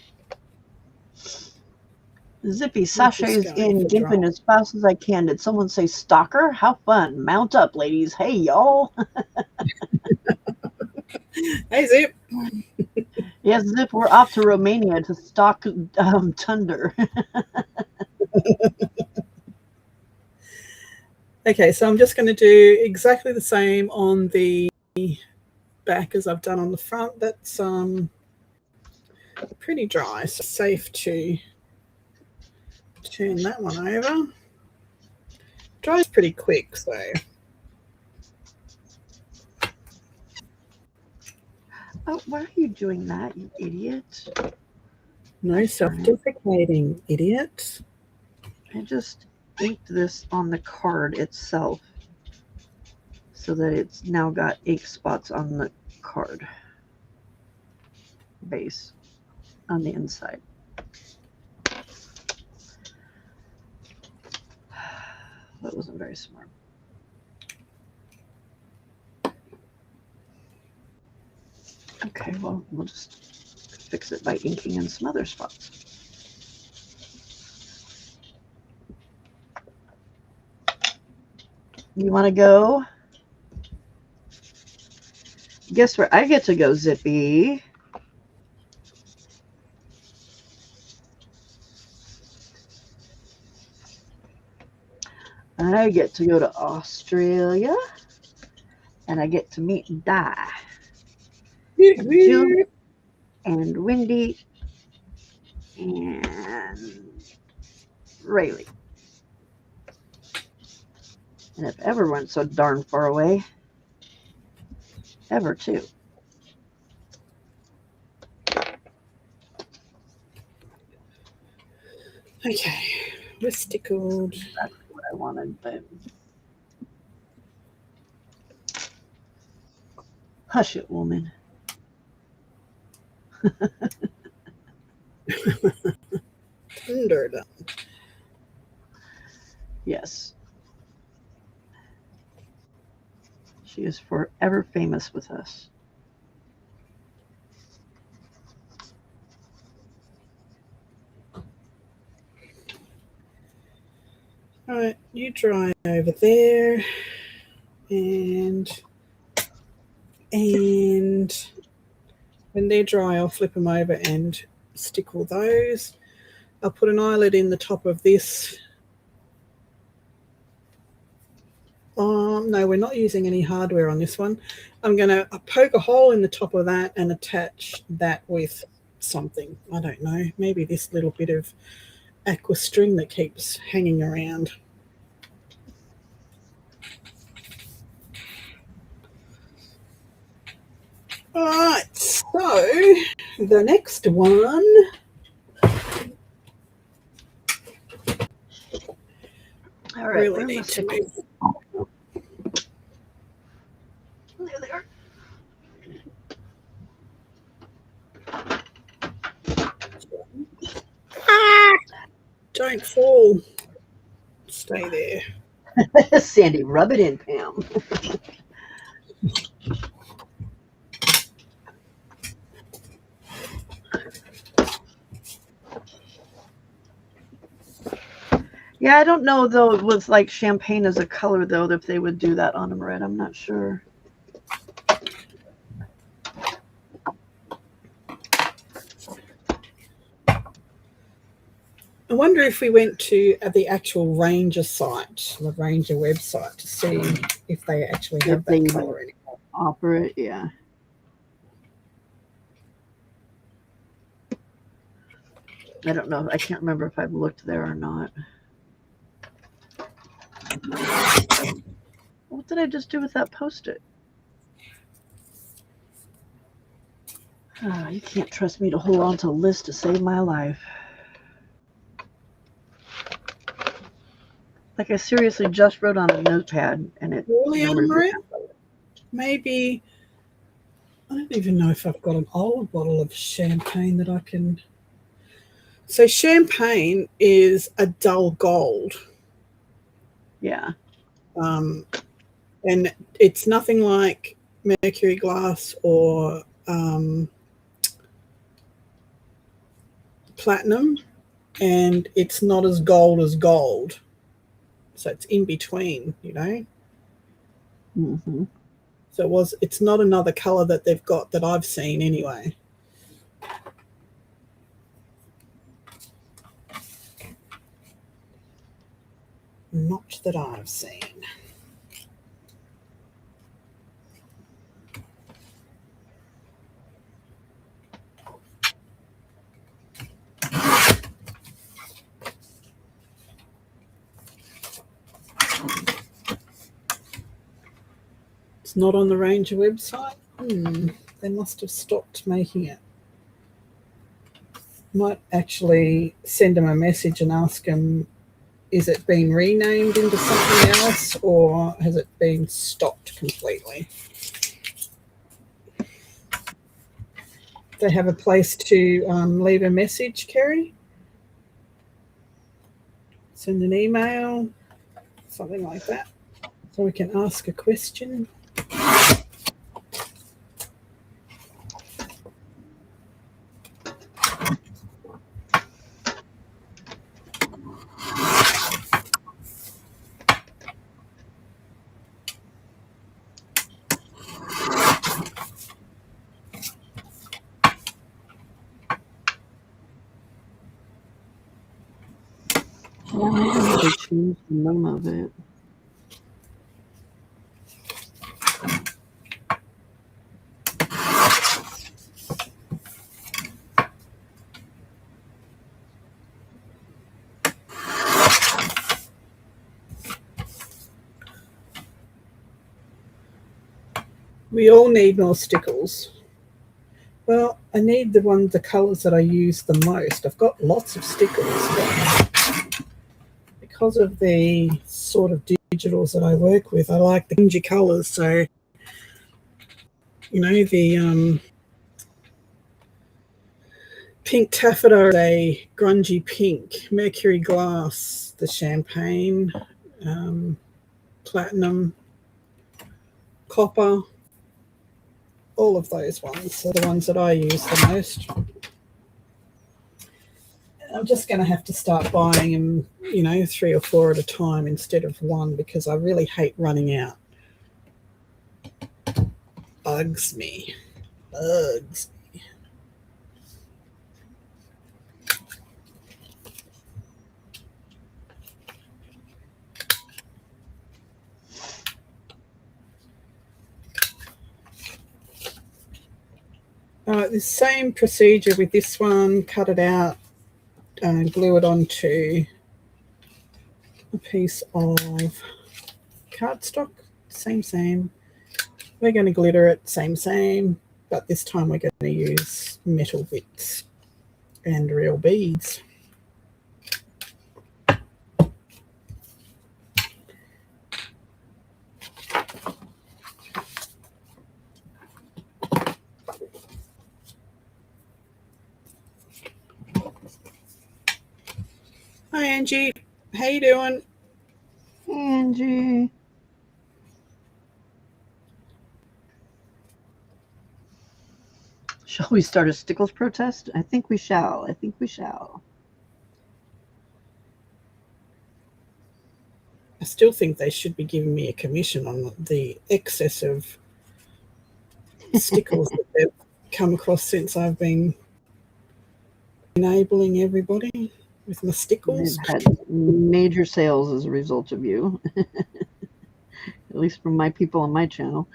Zippy sachets going in, for gimping dry. as fast as I can. Did someone say stalker? How fun. Mount up, ladies. Hey, y'all. Hey, Zip. Yes, Zip, we're off to Romania to stalk Tunder. Okay, so I'm just going to do exactly the same on the back as I've done on the front. That's pretty dry, so safe to turn that one over. Dries pretty quick, so. Oh, why are you doing that, you idiot? No self-deprecating, idiot. I just inked this on the card itself so that it's now got ink spots on the card base on the inside. That wasn't very smart. Okay, well, we'll just fix it by inking in some other spots. You want to go? Guess where I get to go, Zippy? I get to go to Australia, and I get to meet Di, Jill, and Wendy, and Rayleigh. And if ever went so darn far away, ever too. Okay, we're stickled. That's what I wanted, but hush it, woman. Tendered. Yes. She is forever famous with us. All right, you dry over there, and when they're dry, I'll flip them over and stickle those. I'll put an eyelet in the top of this No, we're not using any hardware on this one. I'm going to poke a hole in the top of that and attach that with something. I don't know, maybe this little bit of aqua string that keeps hanging around. All right, so the next one. All right, Really where are my need to stickers? move. There they are. Don't fall. Stay there. Sandy, rub it in, Pam. Yeah, I don't know though with like champagne as a color though if they would do that on them red. I'm not sure. I wonder if we went to the actual Ranger site, the Ranger website, to see if they actually have that color anymore. Offer it, yeah. I don't know. I can't remember if I've looked there or not. What did I just do with that Post-it? Oh, you can't trust me to hold on to a list to save my life. Like I seriously just wrote on a notepad and it. Really, Anna-Maria? Maybe, I don't even know if I've got an old bottle of champagne that I can. So champagne is a dull gold. Yeah. And it's nothing like mercury glass or platinum, and it's not as gold as gold. So it's in between, you know. Mm-hmm. So it's not another color that they've got that I've seen anyway. Not that I've seen. It's not on the Ranger website. They must have stopped making it. Might actually send them a message and ask them, is it been renamed into something else or has it been stopped completely? They have a place to leave a message, Kerry? Send an email, something like that, so we can ask a question. They changed the name of it. We all need more stickles. Well, I need the colours that I use the most. I've got lots of stickers, but because of the sort of digitals that I work with, I like the dingy colours. So, you know, the pink taffeta, a grungy pink, mercury glass, the champagne, platinum, copper, all of those ones are the ones that I use the most. I'm just going to have to start buying them, you know, 3 or 4 at a time instead of one because I really hate running out. Bugs me. Bugs me. The same procedure with this one. Cut it out and glue it onto a piece of cardstock. Same. We're going to glitter it, same, but this time we're going to use metal bits and real beads. Hi Angie, how you doing? Angie. Shall we start a stickles protest? I think we shall. I still think they should be giving me a commission on the excess of stickles that they've come across since I've been enabling everybody with my stickles. They've had major sales as a result of you, at least from my people on my channel.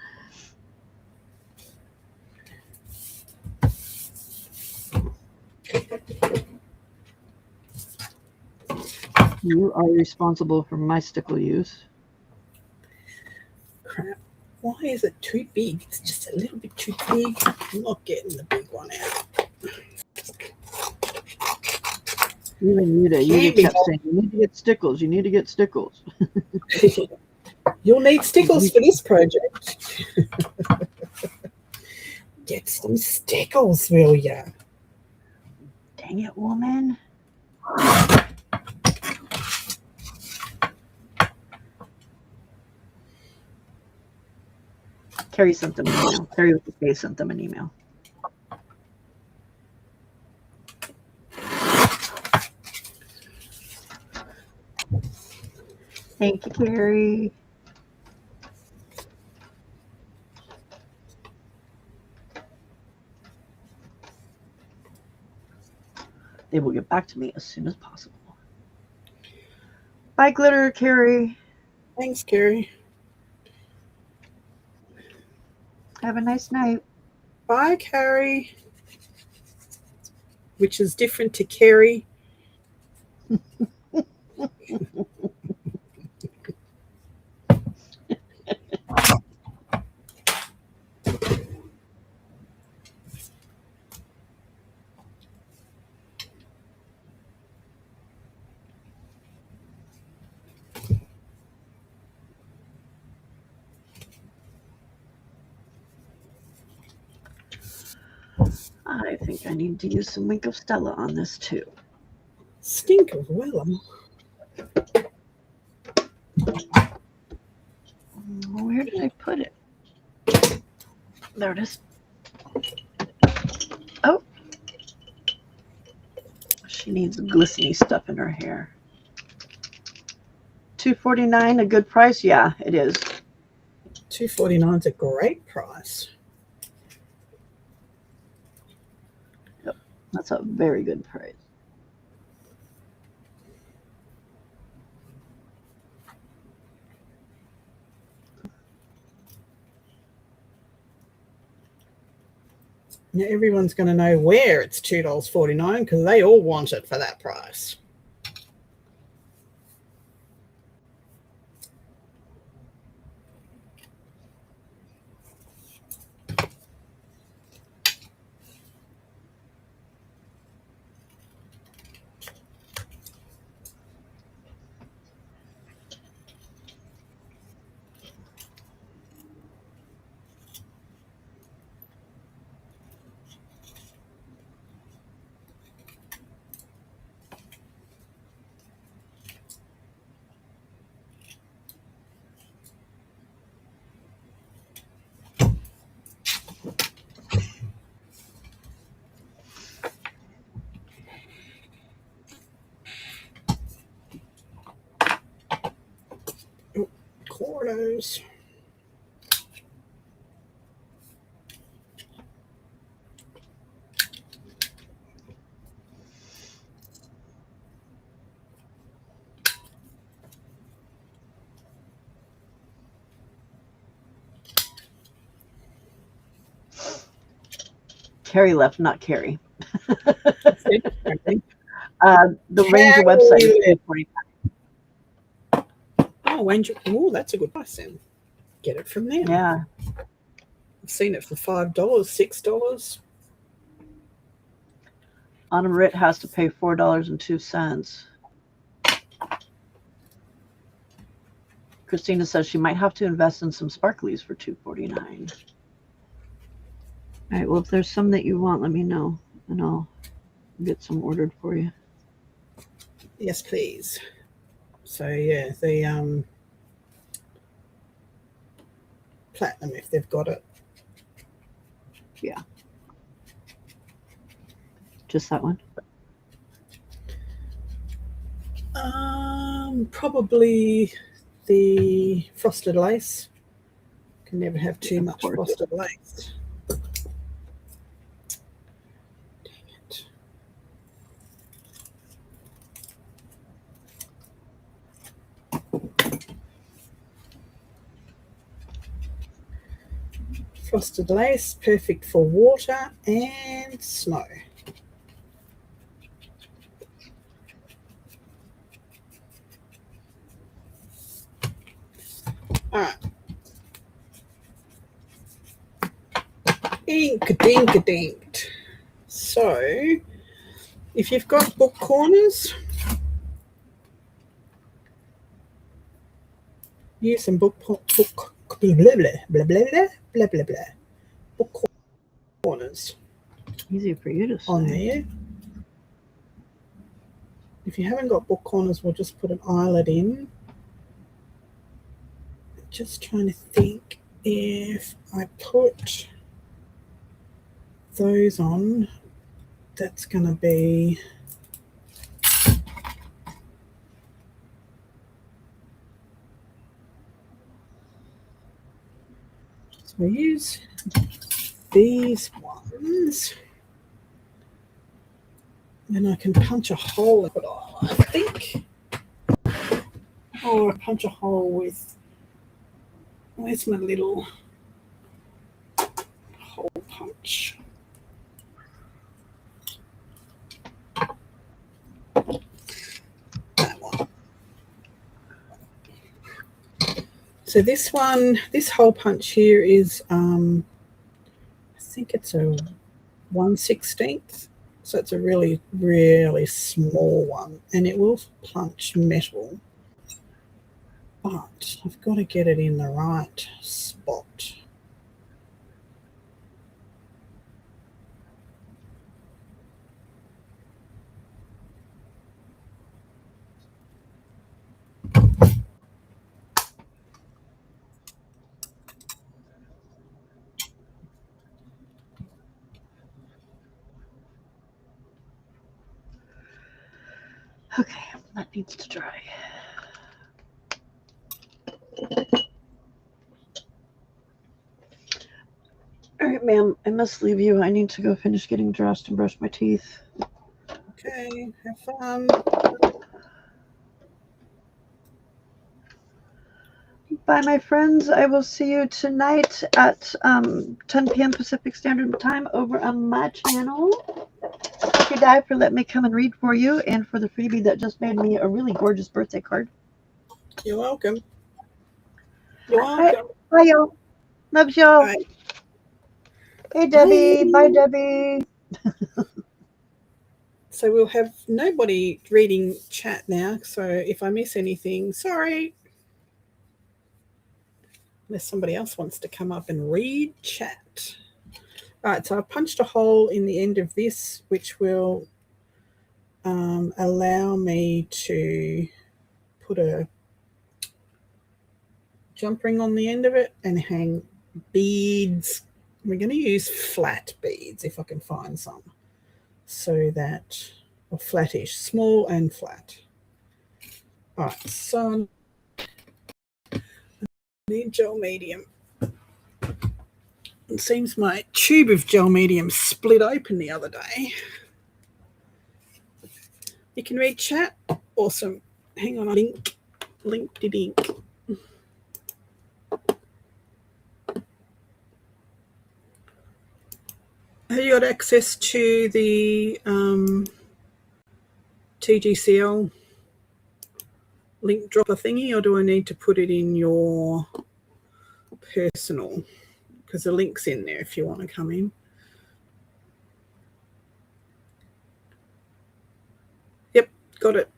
You are responsible for my stickle use. Crap. Why is it too big? It's just a little bit too big. I'm not getting the big one out. Even Yuda kept saying, you need to get stickles. You'll need stickles for this project. Get some stickles, will ya? Dang it, woman. Carrie sent them an email. Carrie with the face sent them an email. Thank you, Carrie. They will get back to me as soon as possible. Bye, Glitter, Carrie. Thanks, Carrie. Have a nice night. Bye, Carrie. Which is different to Carrie. I think I need to use some Wink of Stella on this too. Stink of Willem. Where did I put it? There it is. Oh. She needs glistening stuff in her hair. $2.49, a good price? Yeah, it is. $2.49 is a great price. Yep, that's a very good price. Now everyone's going to know where it's $2.49 because they all want it for that price. Cordos. Carrie left, not Carrie. Okay. The Ranger website is Carrie. $2.49. Oh, Angel. Oh, that's a good price then. Get it from them. Yeah. I've seen it for $5, $6. Anna Marit has to pay $4.02. Christina says she might have to invest in some sparklies for $2.49. All right, well, if there's some that you want, let me know, and I'll get some ordered for you. Yes, please. So yeah, the platinum if they've got it. Yeah. Just that one? Probably the frosted lace. Can never have too much course. frosted lace. Dang it. Frosted lace, perfect for water and snow. All right. Ink-a-dink-a-dinked. So, if you've got book corners, use some book blah, blah, blah, blah, blah, blah, blah, blah. Book corners Easy for you to say. on there. If you haven't got book corners, we'll just put an eyelet in. Just trying to think if I put those on, that's going to be so I use these ones. Then I can punch a hole in it, I think. Or punch a hole with, where's my little hole punch? That one. So this one, this hole punch here is, I think it's a 1/16. So it's a really, really small one, and it will punch metal. But I've got to get it in the right spot. Okay, that needs to dry. All right, ma'am, I must leave you. I need to go finish getting dressed and brush my teeth. Okay, have fun. Bye, my friends. I will see you tonight at 10 p.m. Pacific Standard Time over on my channel. Thank you, Di, for letting me come and read for you, and for the freebie that just made me a really gorgeous birthday card. You're welcome. You're Right. welcome. Bye, y'all. Loves y'all. Bye. Hey, Debbie. Bye. Bye, Debbie. So we'll have nobody reading chat now. So if I miss anything, sorry. Unless somebody else wants to come up and read chat. All right, so I punched a hole in the end of this, which will allow me to put a jump ring on the end of it and hang beads. We're going to use flat beads if I can find some. So that, or flattish, small and flat. All right, so I need gel medium. It seems my tube of gel medium split open the other day. You can read chat. Awesome. Hang on, link to ink. Have you got access to the TGCL link dropper thingy, or do I need to put it in your personal? Because the link's in there if you want to come in. Yep, got it.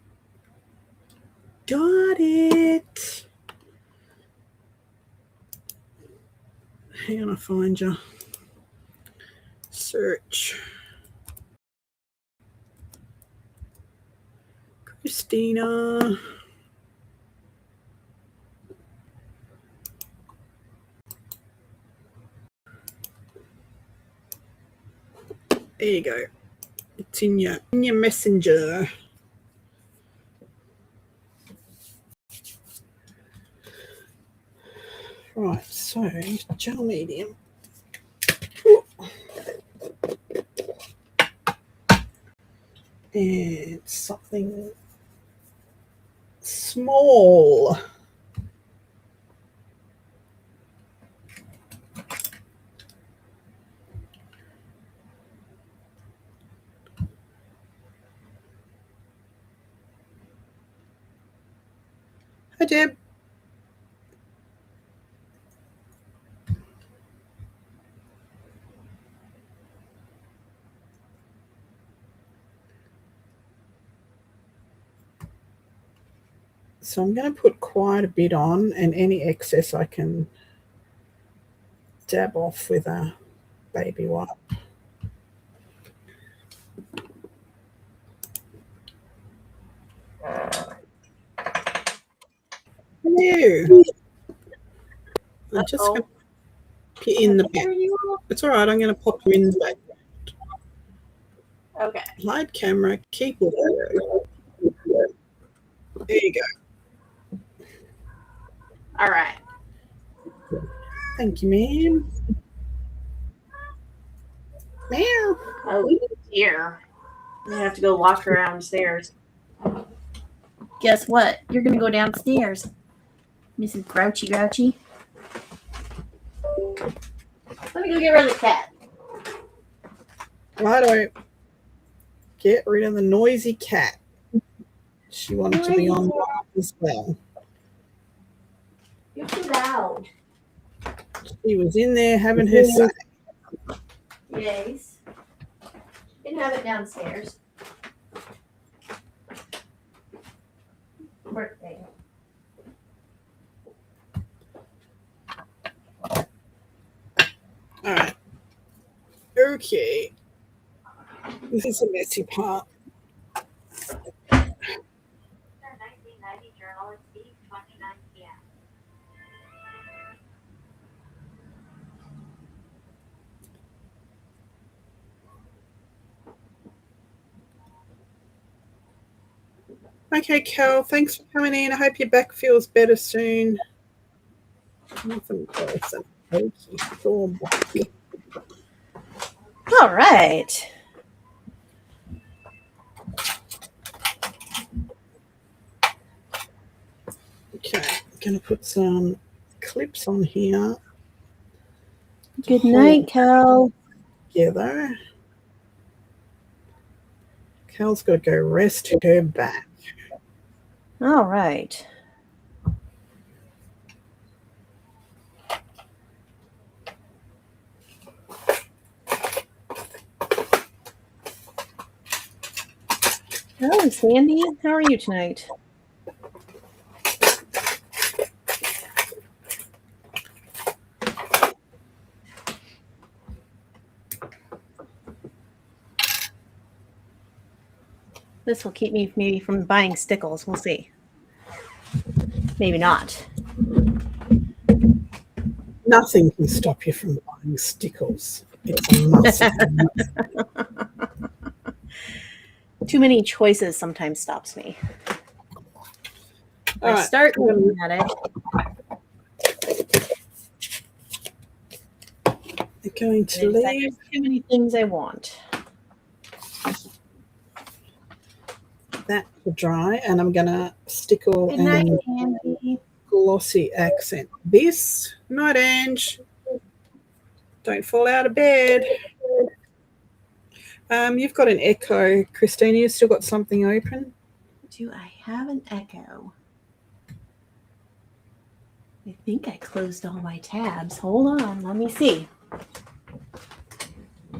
Got it. Hang on, I find you. Search. Christina. There you go. It's in your messenger. Right, so gel medium. Ooh. And something small. Hi, Deb. So I'm going to put quite a bit on, and any excess I can dab off with a baby wipe. Hello. I'm just going to pop you in the back. It's all right. I'm going to pop you in the back. Okay. Hide camera. Keep audio. There you go. All right. Thank you, ma'am. Meow. Oh, here. I have to go walk her downstairs. Guess what? You're gonna go downstairs, Mrs. Grouchy. Let me go get rid of the cat. Why do I get rid of the noisy cat? She wanted to be on as well. You're too loud. She was in there having her say. Yes. You can have it downstairs. Birthday. All right. Okay. This is a messy part. Okay, Cal, thanks for coming in. I hope your back feels better soon. Nothing else. All right. Okay, I'm going to put some clips on here. Good night, Cal. Together. Cal's got to go rest her back. All right. Hello, Sandy. How are you tonight? This will keep me maybe from buying stickles. We'll see. Maybe not. Nothing can stop you from buying stickles. It's a must. Too many choices sometimes stops me. All right. Start looking at it. I'm going to leave. Too many things I want. That to dry, and I'm going to stickle Good night, and Andy. glossy accent this. Night, Ange. Don't fall out of bed. You've got an echo. Christina, you've still got something open? Do I have an echo? I think I closed all my tabs. Hold on, let me see. I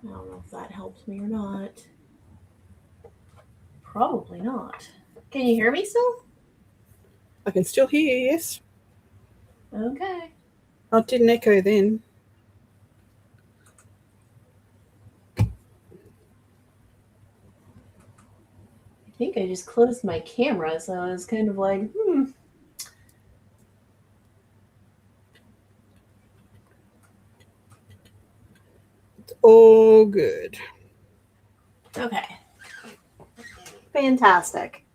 don't know if that helps me or not. Probably not. Can you hear me still? I can still hear you, yes. Okay. Oh, it didn't echo then. I think I just closed my camera, so I was kind of like, It's all good. Okay. Fantastic.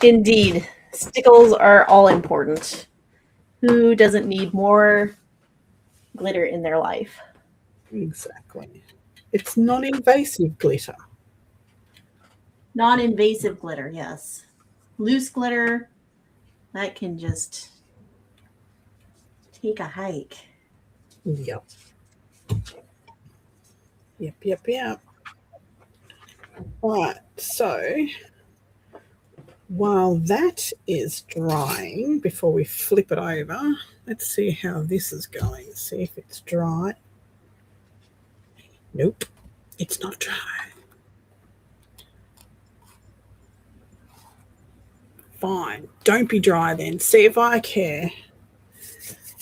Indeed. Stickles are all important. Who doesn't need more glitter in their life? Exactly. It's non-invasive glitter. Non-invasive glitter, yes. Loose glitter, that can just take a hike. Yep. Yep. Right, so while that is drying, before we flip it over, let's see how this is going. See if it's dry. Nope, it's not dry. Fine, don't be dry then. See if I care.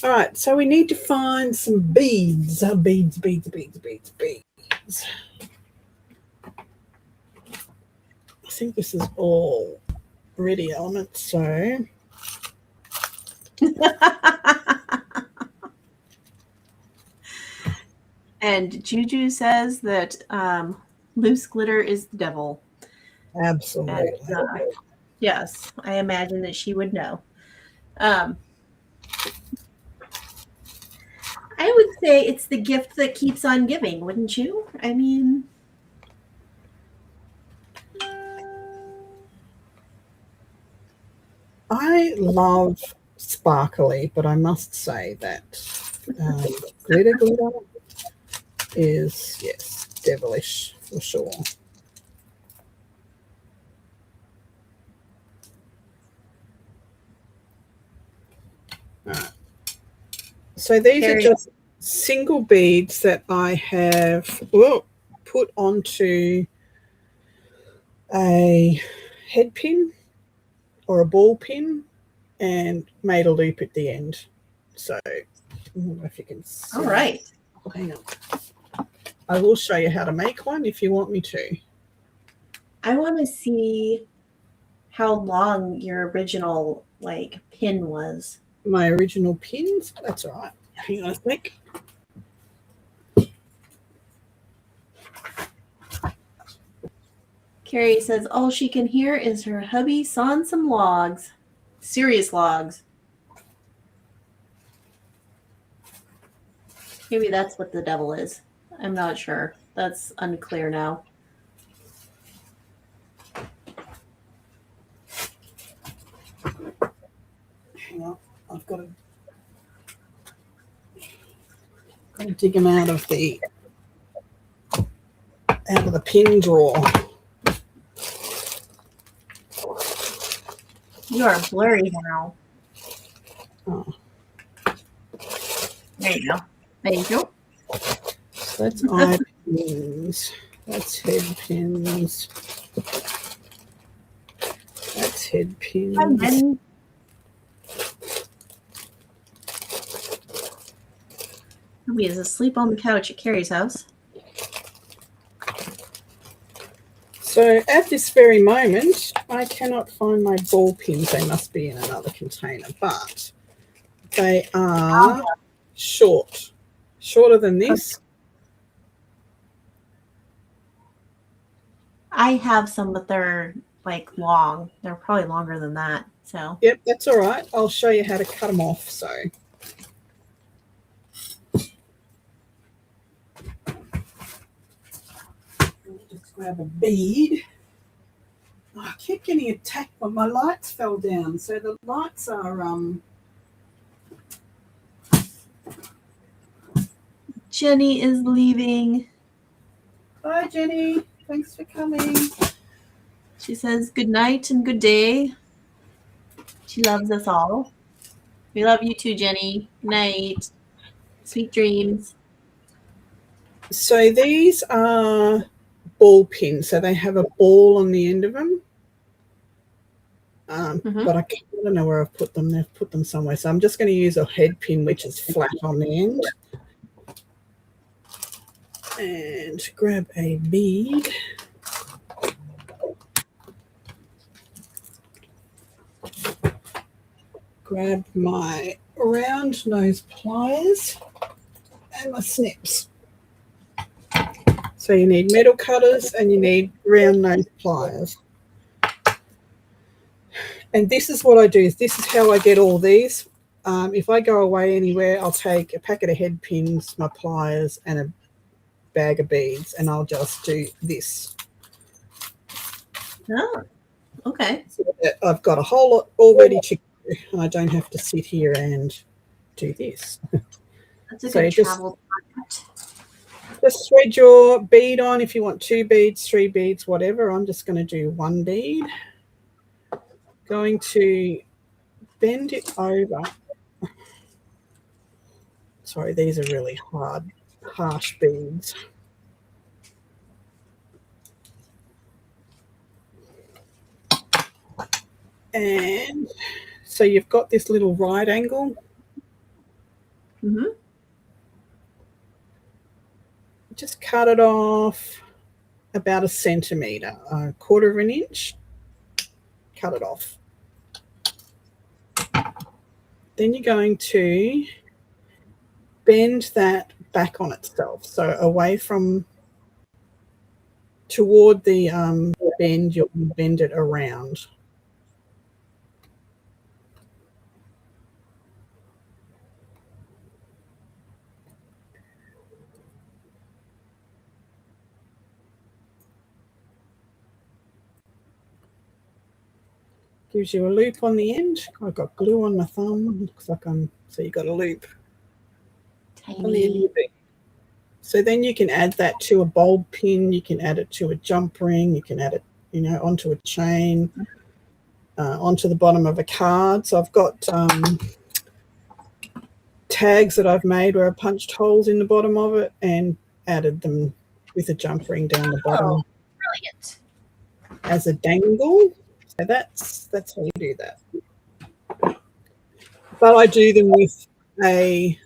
All right, so we need to find some beads. Beads. I think this is all ready elements, so And Juju says that loose glitter is the devil. absolutely. And, yes, I imagine that she would know. I would say it's the gift that keeps on giving, wouldn't you? I mean, I love sparkly, but I must say that glitter is, yes, devilish for sure. All right. So these are just single beads that I have put onto a head pin or a ball pin and made a loop at the end. So I don't know if you can see. all right. Hang on. I will show you how to make one if you want me to. I want to see how long your original pin was. My original pins. That's all right. Hang on a sec. Carrie says all she can hear is her hubby sawing some logs. Serious logs. Maybe that's what the devil is. I'm not sure. That's unclear now. Hang on. I've got to dig them out of the pin drawer. You are blurry now. Oh. There you go. Thank you. That's eye pins. That's head pins. That's head pins. Hi, Benny. He is asleep on the couch at Carrie's house. So at this very moment, I cannot find my ball pins. They must be in another container, but they are shorter than this. I have some, but they're long. They're probably longer than that. So Yep, that's all right. I'll show you how to cut them off. So just grab a bead. Oh, I keep getting attacked when my lights fell down. So the lights are Jenny is leaving. Bye, Jenny. Thanks for coming. She says good night and good day. She loves us all. We love you too, Jenny. Night. Sweet dreams. So these are ball pins. So they have a ball on the end of them. But I don't know where I've put them. They've put them somewhere. So I'm just going to use a head pin, which is flat on the end. And grab a bead. Grab my round nose pliers and my snips. So you need metal cutters and you need round nose pliers. And this is what I do. This is how I get all these. If I go away anywhere, I'll take a packet of head pins, my pliers, and a bag of beads, and I'll just do this. Oh, okay. So that I've got a whole lot already to do, and I don't have to sit here and do this. That's a So good travel. Just thread your bead on if you want 2 beads, 3 beads, whatever. I'm just going to do 1 bead. Going to bend it over. Sorry, these are really hard, harsh beads. And so you've got this little right angle. Just cut it off about 1 centimetre, 1/4 of an inch. Cut it off. Then you're going to bend that back on itself. So away from toward the bend, you'll bend it around. Gives you a loop on the end. I've got glue on my thumb. Looks like so you've got a loop on the end of your bead. So then you can add that to a bulb pin. You can add it to a jump ring. You can add it, onto a chain, onto the bottom of a card. So I've got tags that I've made where I punched holes in the bottom of it and added them with a jump ring down the bottom. Oh, brilliant. As a dangle. So that's how you do that. But I do them with a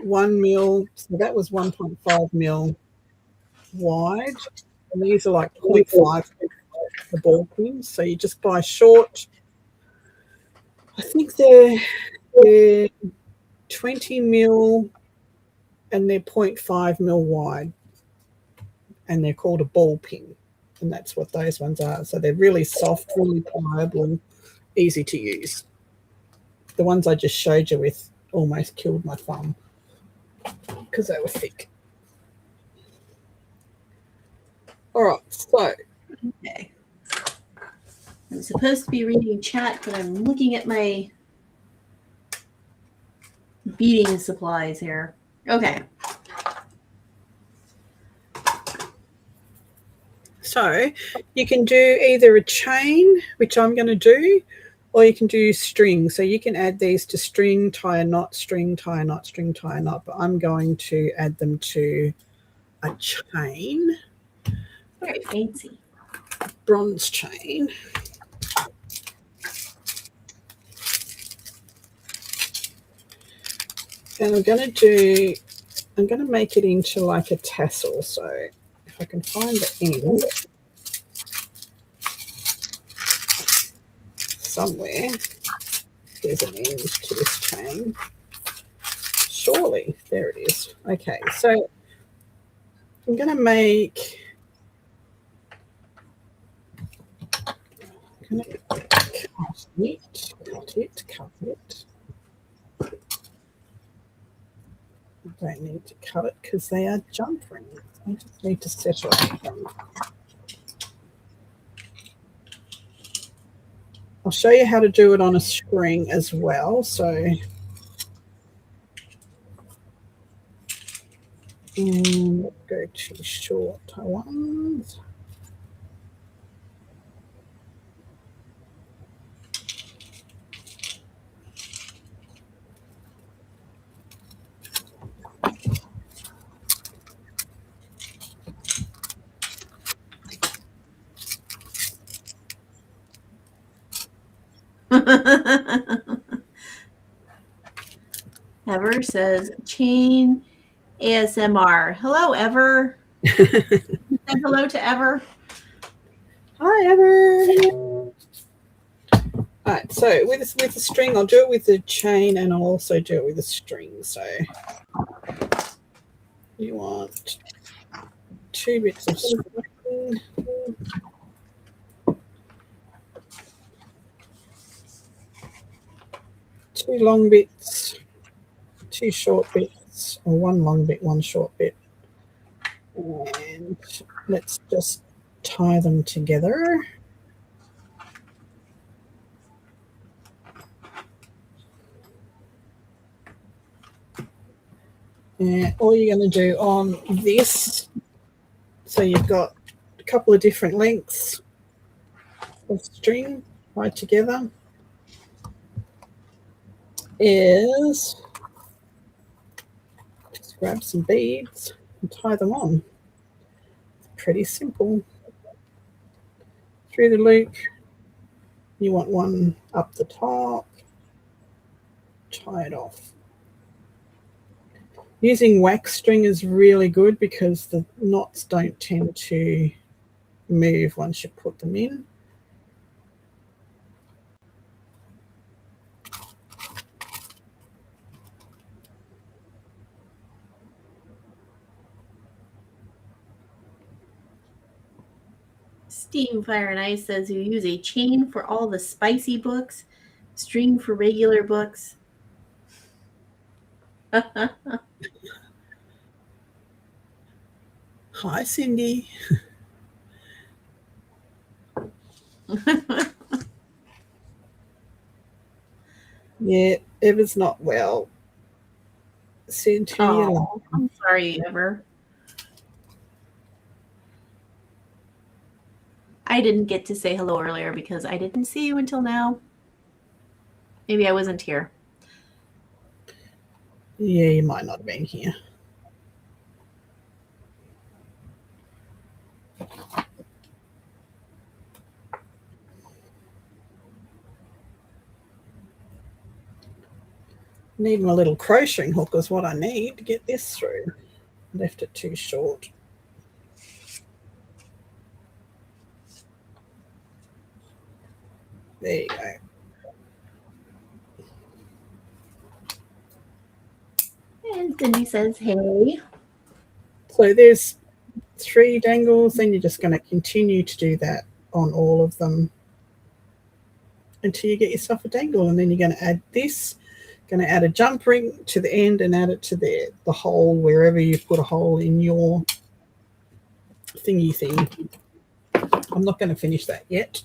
1 mil, so that was 1.5 mil wide. And these are like 0.5 the ball pins. So you just buy short. I think they're 20 mil and they're 0.5 mil wide. And they're called a ball pin. And that's what those ones are. So they're really soft, really pliable, easy to use. The ones I just showed you with almost killed my thumb because they were thick. All right, so. Okay. I'm supposed to be reading chat, but I'm looking at my beading supplies here. Okay. So you can do either a chain, which I'm going to do, or you can do string. So you can add these to string, tie a knot, string, tie a knot, string, tie a knot. But I'm going to add them to a chain. Very fancy. Bronze chain. And I'm going to make it into like a tassel. So if I can find the end somewhere, there's an end to this chain. Surely, there it is. Okay, so I'm going to make, cut it, cut it, cut it. I don't need to cut it because they are jump rings. I just need to separate them. I'll show you how to do it on a string as well. So, let's go to short ones. Ever says chain ASMR. Hello, Ever. Say hello to Ever. Hi, Ever. All right, so with the string, I'll do it with the chain, and I'll also do it with the string. So you want 2 bits of string. 2 long bits, 2 short bits, or 1 long bit, 1 short bit. And let's just tie them together. And all you're going to do on this, so you've got a couple of different lengths of string tied together, is just grab some beads and tie them on. Pretty simple. Through the loop, you want one up the top, tie it off. Using wax string is really good because the knots don't tend to move once you put them in. Steam Fire and Ice says you use a chain for all the spicy books, string for regular books. Hi, Cindy. Yeah, Ever's not well. Send to you. Oh, I'm sorry, Ever. I didn't get to say hello earlier because I didn't see you until now. Maybe I wasn't here. Yeah, you might not have been here. Need my little crocheting hook is what I need to get this through. Left it too short. There you go. And Cindy says, hey. So there's 3 dangles, then you're just going to continue to do that on all of them until you get yourself a dangle, and then you're going to add this, going to add a jump ring to the end and add it to the hole wherever you put a hole in your thingy thing. I'm not going to finish that yet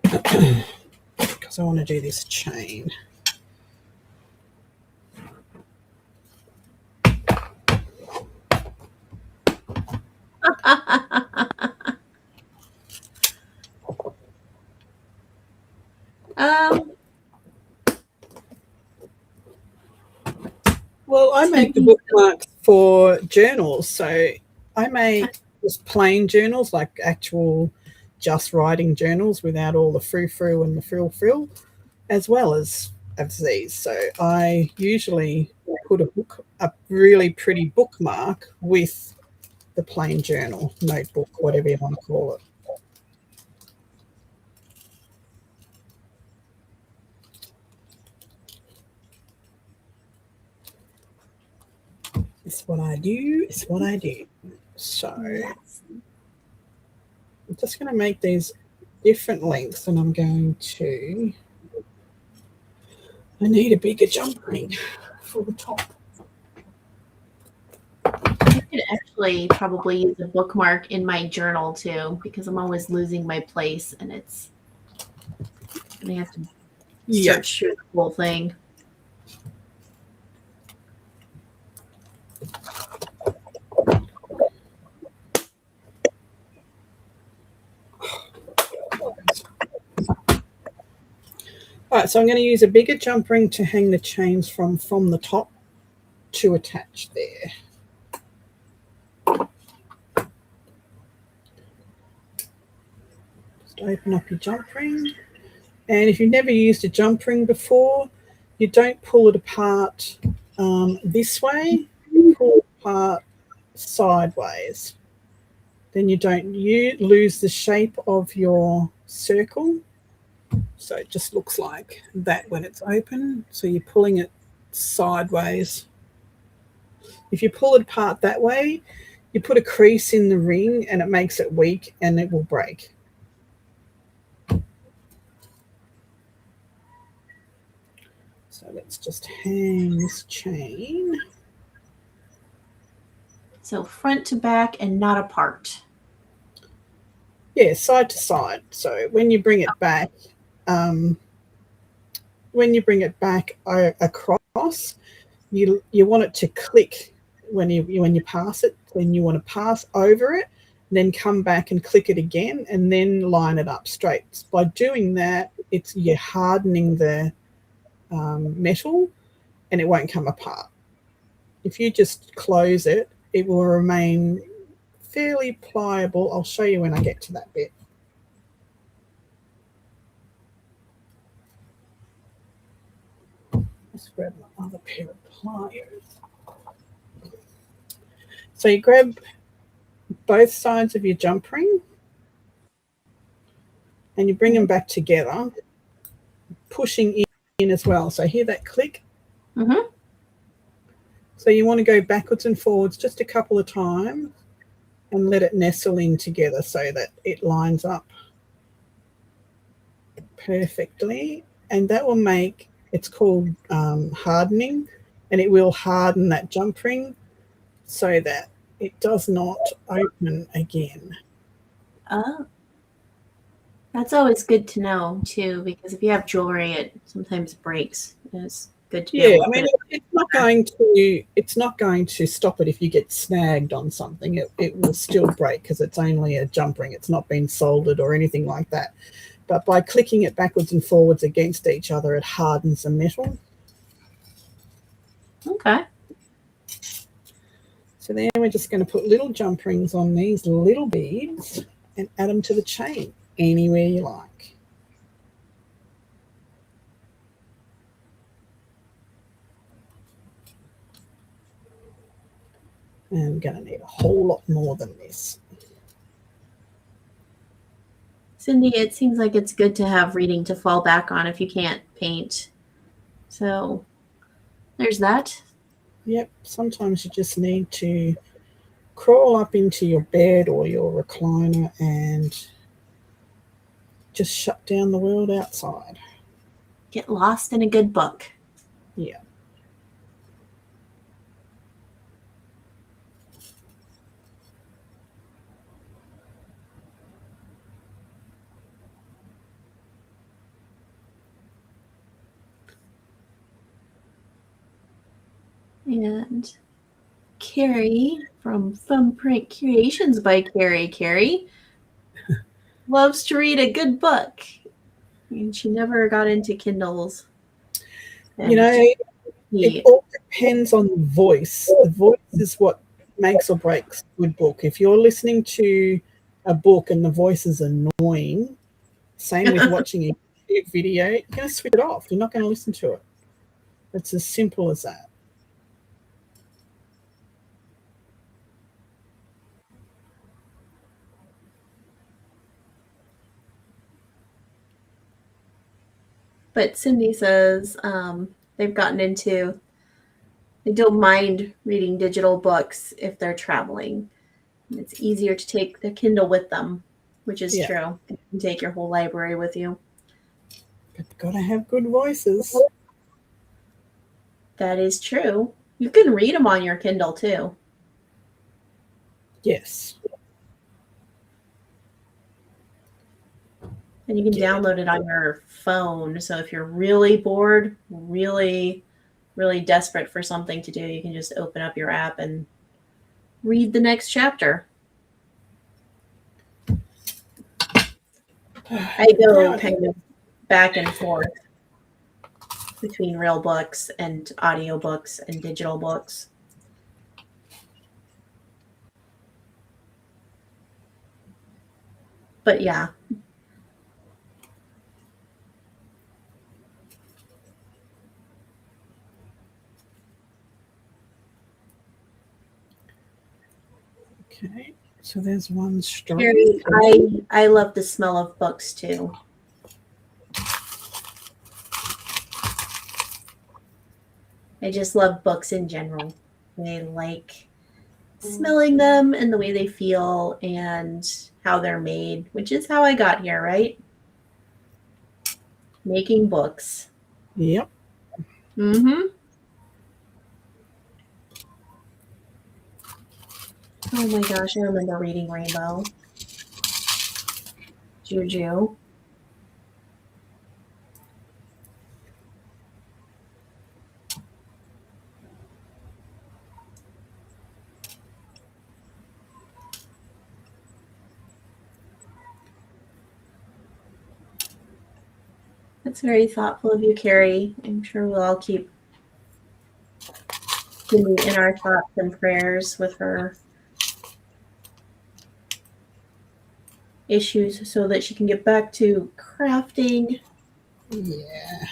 because I want to do this chain. Well, I make the bookmarks for journals, so I make just plain journals, like actual just writing journals without all the frou-frou and the frill, as well as these. So I usually put a really pretty bookmark with the plain journal, notebook, whatever you want to call it. It's what I do. It's what I do. So I'm just going to make these different lengths, and I'm going to. I need a bigger jump ring for the top. I could actually probably use a bookmark in my journal too, because I'm always losing my place, and it's gonna have to search through the whole thing. All right, so I'm going to use a bigger jump ring to hang the chains from the top to attach there. Just open up your jump ring. And if you've never used a jump ring before, you don't pull it apart this way, you pull it apart sideways. Then you don't lose the shape of your circle. So it just looks like that when it's open. So you're pulling it sideways. If you pull it apart that way, you put a crease in the ring and it makes it weak and it will break. So let's just hang this chain. So front to back and not apart. Yeah, side to side. So when you bring it back, across, you want it to click when you pass it. When you want to pass over it, then come back and click it again, and then line it up straight. By doing that, you're hardening the metal, and it won't come apart. If you just close it, it will remain fairly pliable. I'll show you when I get to that bit. Let's grab my other pair of pliers. So you grab both sides of your jump ring and you bring them back together, pushing in as well. So hear that click? Mm-hmm. So you want to go backwards and forwards just a couple of times and let it nestle in together so that it lines up perfectly. And that will make, it's called hardening, and it will harden that jump ring so that it does not open again. Oh. That's always good to know too, because if you have jewelry, it sometimes breaks. It's good to be able to I mean, it's not going to stop it if you get snagged on something. It will still break because it's only a jump ring. It's not been soldered or anything like that. But by clicking it backwards and forwards against each other, it hardens the metal. Okay. So then we're just going to put little jump rings on these little beads and add them to the chain anywhere you like. And I'm going to need a whole lot more than this. Cindy, it seems like it's good to have reading to fall back on if you can't paint. So there's that. Yep, sometimes you just need to crawl up into your bed or your recliner and just shut down the world outside. Get lost in a good book. Yeah. And Carrie from Thumbprint Creations by Carrie loves to read a good book. And she never got into Kindles. And it all depends on the voice. The voice is what makes or breaks a good book. If you're listening to a book and the voice is annoying, same with watching a YouTube video, you're going to switch it off. You're not going to listen to it. It's as simple as that. But Cindy says they've gotten into, they don't mind reading digital books if they're traveling. It's easier to take the Kindle with them. which is Yeah. true. You can take your whole library with you. But gotta have good voices. That is true. You can read them on your Kindle too. Yes. And you can Yeah. download it on your phone. So if you're really bored, really, really desperate for something to do, you can just open up your app and read the next chapter. I go Right. kind of back and forth between real books and audiobooks and digital books. But yeah. Okay. So there's one string. Carrie, I love the smell of books too. I just love books in general. I like smelling them and the way they feel and how they're made, which is how I got here, right? Making books. Yep. Mm-hmm. Oh my gosh, I remember reading Rainbow. Juju. That's very thoughtful of you, Carrie. I'm sure we'll all keep Cindy in our thoughts and prayers with her issues so that she can get back to crafting. Yeah.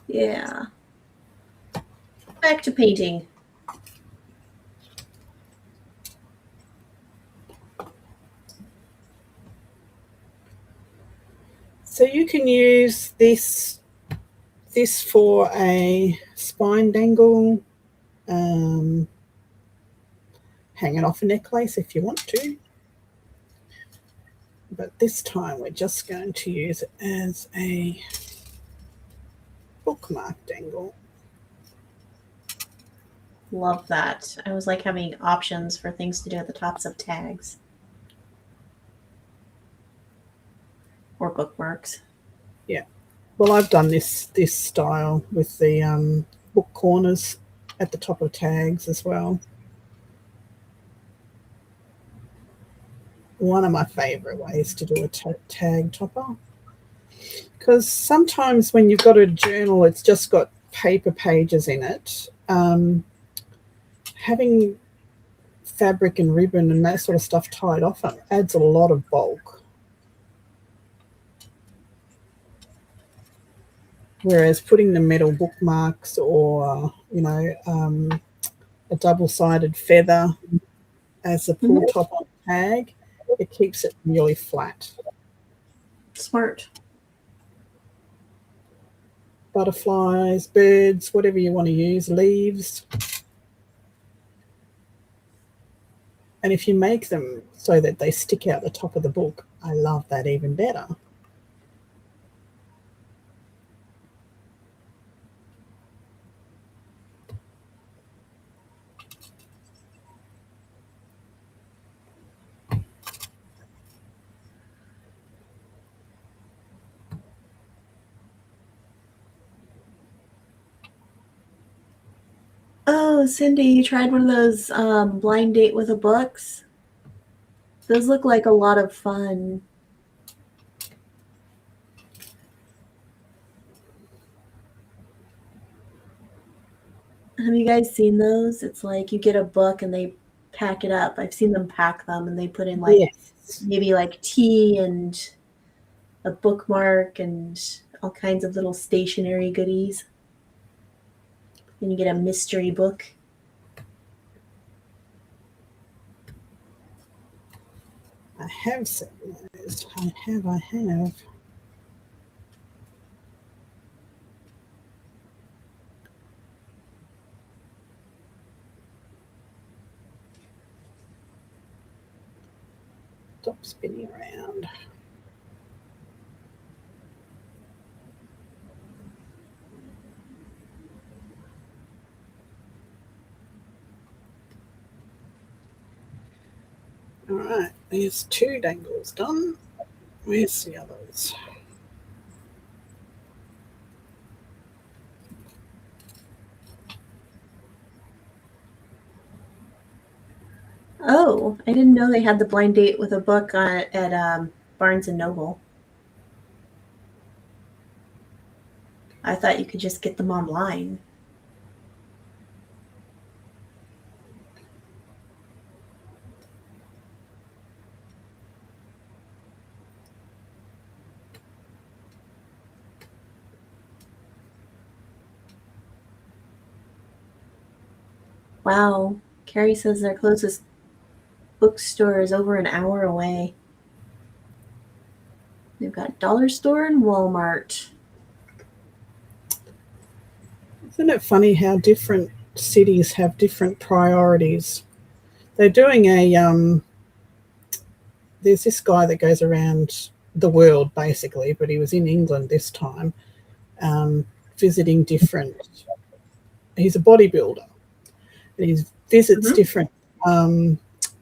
Yeah. Back to painting. So you can use this for a spine dangle, hang it off a necklace if you want to. But this time we're just going to use it as a bookmark dangle. Love that. I always like having options for things to do at the tops of tags. Or bookmarks. Yeah. Well, I've done this style with the book corners at the top of tags as well. One of my favorite ways to do a tag topper. Because sometimes when you've got a journal, it's just got paper pages in it. Having fabric and ribbon and that sort of stuff tied off it adds a lot of bulk. Whereas putting the metal bookmarks or, a double-sided feather as a pull top on a tag, it keeps it really flat. Smart. Butterflies, birds, whatever you want to use, leaves. And if you make them so that they stick out the top of the book, I love that even better. Oh, Cindy, you tried one of those blind date with a books? Those look like a lot of fun. Have you guys seen those? It's like you get a book and they pack it up. I've seen them pack them and they put in like maybe like tea and a bookmark and all kinds of little stationery goodies. And you get a mystery book. I have seen those. I have. spinning around. All right, there's 2 dangles done. Where's the others? Oh, I didn't know they had the blind date with a book at Barnes and Noble. I thought you could just get them online. Wow. Carrie says their closest bookstore is over an hour away. They've got Dollar Store and Walmart. Isn't it funny how different cities have different priorities? They're doing there's this guy that goes around the world basically, but he was in England this time, visiting different. He's a bodybuilder. And he visits different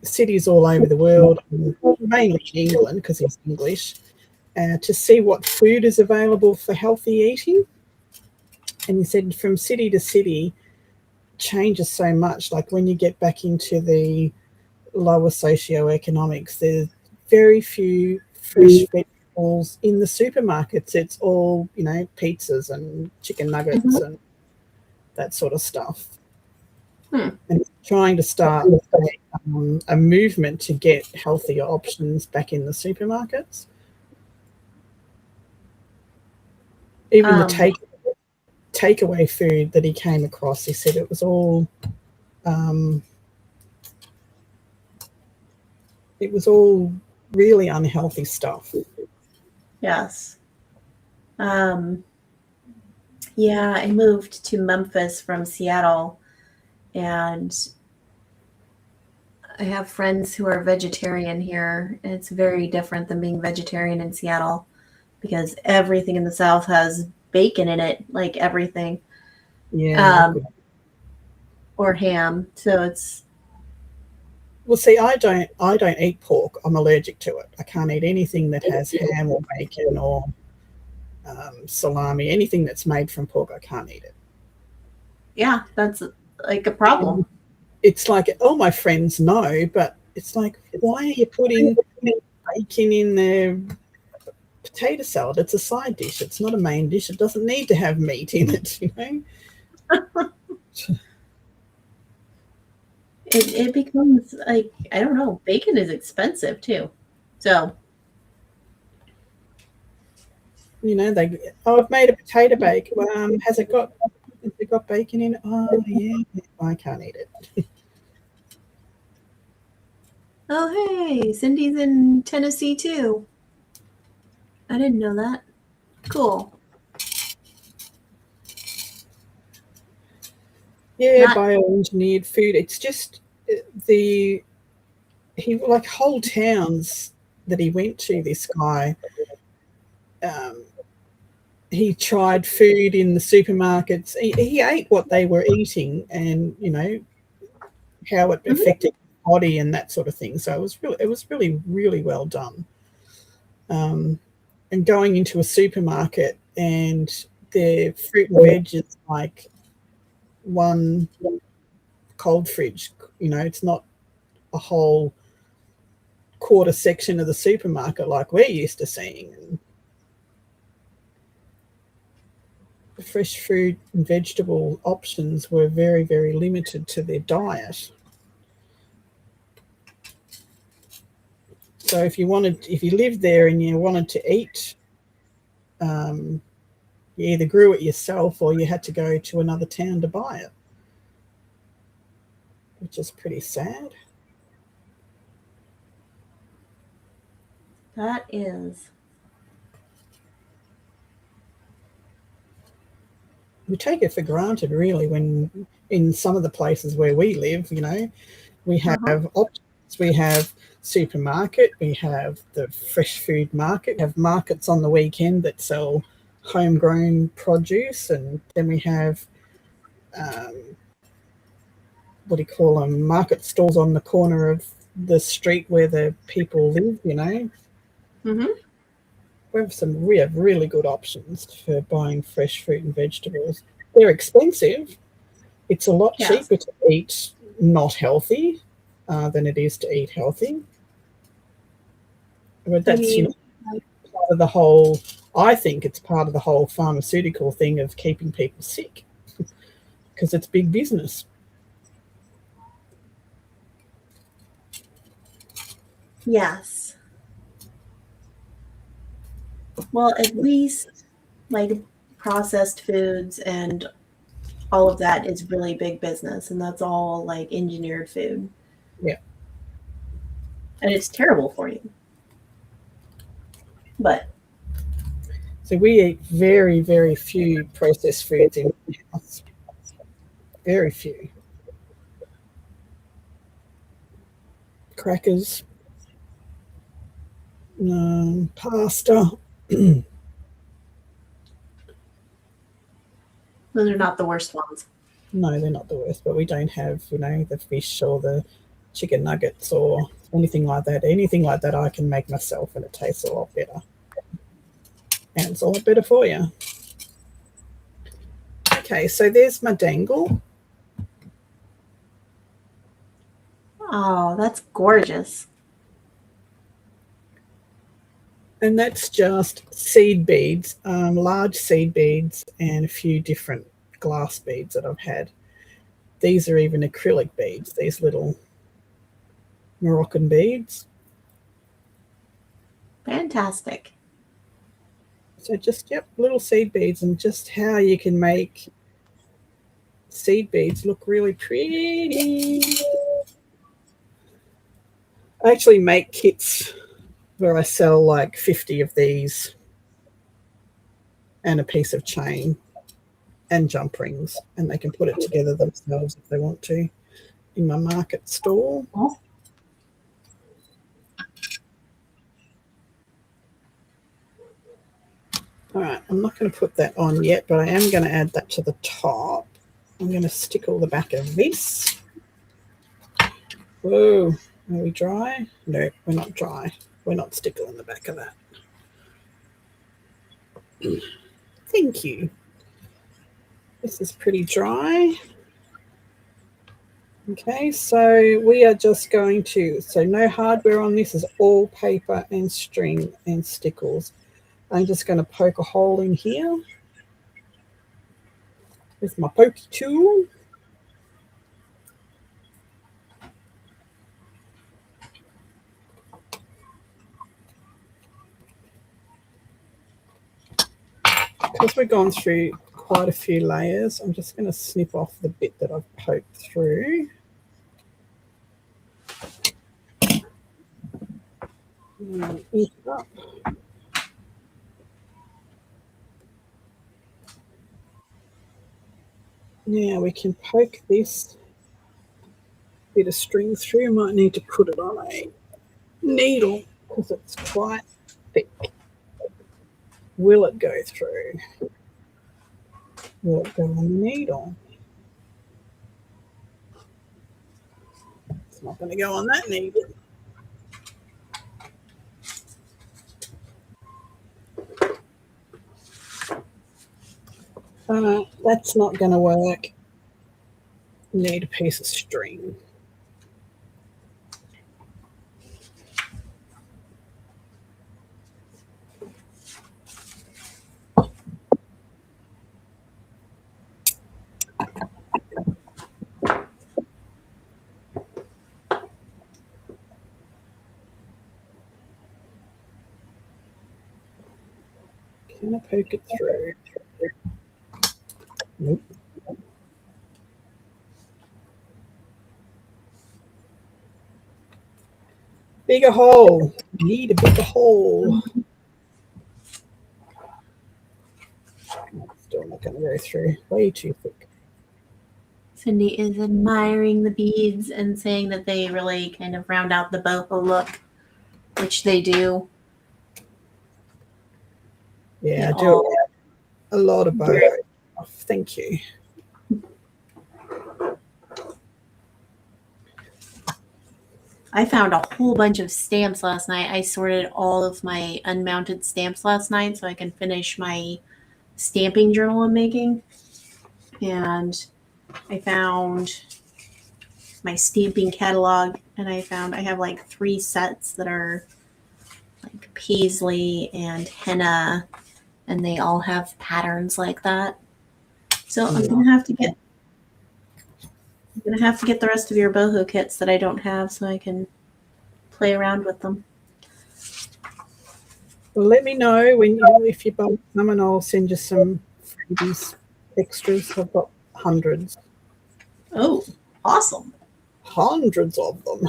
cities all over the world, mainly in England because he's English, to see what food is available for healthy eating. And he said from city to city changes so much. Like when you get back into the lower socioeconomics, there's very few fresh vegetables in the supermarkets. It's all, pizzas and chicken nuggets and that sort of stuff. And trying to start a movement to get healthier options back in the supermarkets. Even the takeaway food that he came across, he said it was all really unhealthy stuff. Yes. Yeah, I moved to Memphis from Seattle, and I have friends who are vegetarian here, and it's very different than being vegetarian in Seattle because everything in the South has bacon in it, like everything. Yeah. Or ham. So it's... Well, see, I don't eat pork. I'm allergic to it. I can't eat anything that has ham or bacon or salami. Anything that's made from pork, I can't eat it. Yeah, that's like a problem. It's like all my friends know, but it's like, why are you putting bacon in their potato salad? It's a side dish. It's not a main dish. It doesn't need to have meat in it, It becomes like, I don't know, bacon is expensive too. So, I've made a potato bake. Has it got bacon in it? Oh, yeah, I can't eat it. oh, hey, Cindy's in Tennessee too. I didn't know that. Cool. Yeah, bioengineered food. It's just like whole towns that he went to, this guy. He tried food in the supermarkets. He ate what they were eating, and how it affected his body and that sort of thing. So it was really, really well done. And going into a supermarket and their fruit and veg is like one cold fridge. It's not a whole quarter section of the supermarket like we're used to seeing. And the fresh fruit and vegetable options were very, very limited to their diet. So if you lived there and you wanted to eat, you either grew it yourself or you had to go to another town to buy it, which is pretty sad. That is. We take it for granted, really, when in some of the places where we live, we have options. We have supermarket. We have the fresh food market. We have markets on the weekend that sell homegrown produce, and then we have what do you call them? Market stalls on the corner of the street where the people live. Mm-hmm. We have really good options for buying fresh fruit and vegetables. They're expensive. It's a lot cheaper to eat not healthy than it is to eat healthy. But that's part of the whole. I think it's part of the whole pharmaceutical thing of keeping people sick, because it's big business. Yes. Well, at least like processed foods and all of that is really big business, and that's all like engineered food. Yeah. And it's terrible for you. But so we eat very, very few processed foods in the house. Very few. Crackers, pasta. those are not the worst ones. No, they're not the worst, but we don't have, the fish or the chicken nuggets or anything like that. Anything like that I can make myself, and it tastes a lot better. And it's a lot better for you. Okay, so there's my dangle. Oh, that's gorgeous. And that's just seed beads, large seed beads, and a few different glass beads that I've had. These are even acrylic beads, these little Moroccan beads. Fantastic. So just, little seed beads, and just how you can make seed beads look really pretty. I actually make kits where I sell like 50 of these and a piece of chain and jump rings, and they can put it together themselves if they want to in my market stall. Oh. All right, I'm not going to put that on yet, but I am going to add that to the top. I'm going to stickle the back of this. Whoa, are we dry? No, we're not dry. We're not stickling the back of that. Thank you. This is pretty dry. Okay, so we are just going to, so no hardware on this, is all paper and string and stickles. I'm just going to poke a hole in here with my pokey tool. Because we're going through quite a few layers, I'm just going to snip off the bit that I've poked through. And ink it up. Now we can poke this bit of string through. Might need to put it on a needle because it's quite thick. Will it go through? Will it go on the needle? It's not going to go on that needle. That's not going to work. Need a piece of string. Can I poke it through? Nope. Bigger hole. Need a bigger hole. Still not going to go through. Way too thick. Cindy is admiring the beads and saying that they really kind of round out the boho look, which they do. Yeah, I They do all- a lot of boho. Oh, thank you. I found a whole bunch of stamps last night. I sorted all of my unmounted stamps last night so I can finish my stamping journal I'm making. And I found my stamping catalog, and I have like 3 sets that are like paisley and henna, and they all have patterns like that. So I'm gonna have to get the rest of your boho kits that I don't have so I can play around with them. Well, let me know if you buy some, and I'll send you some freebies, extras. I've got hundreds Oh, awesome. of them.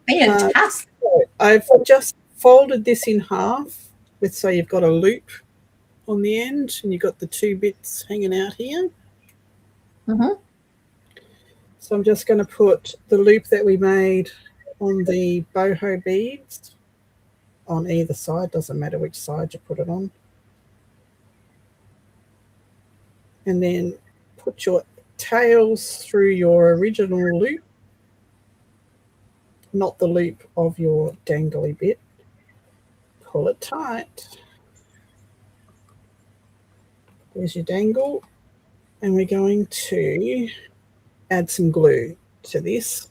Fantastic. So I've just folded this in half so you've got a loop on the end, and you've got the 2 bits hanging out here. Mm-hmm. So I'm just going to put the loop that we made on the boho beads on either side. Doesn't matter which side you put it on. And then put your tails through your original loop, not the loop of your dangly bit. Pull it tight. There's your dangle. And we're going to add some glue to this.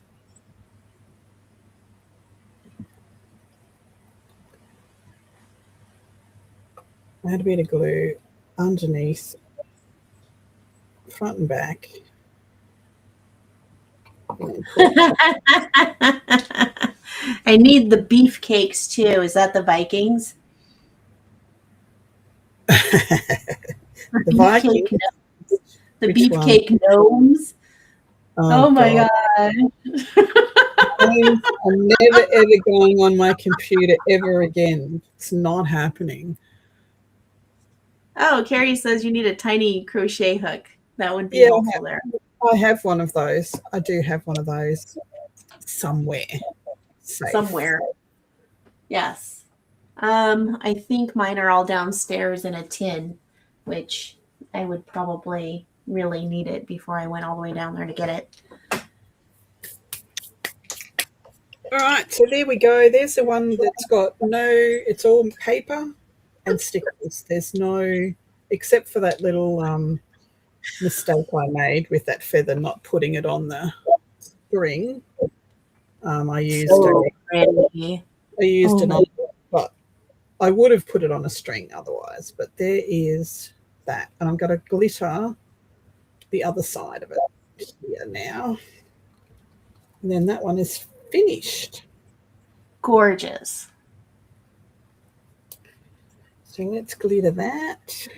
Add a bit of glue underneath, front and back. And I need the beefcakes too. Is that the Vikings? the Viking. The Which beefcake gnomes. Oh my god. I'm never ever going on my computer ever again. It's not happening. Oh, Carrie says you need a tiny crochet hook. That would be Yeah, helpful there. I have one of those. I do have one of those somewhere. Safe. Somewhere. Yes. I think mine are all downstairs in a tin, which I would probably really need it before I went all the way down there to get it. All right, so there we go. There's the one that's got it's all paper and stickers. There's no, except for that little mistake I made with that feather, not putting it on the string. I used it on, but I would have put it on a string otherwise. But there is that, and I'm going to glitter the other side of it here now. And then that one is finished. Gorgeous. So let's glitter that.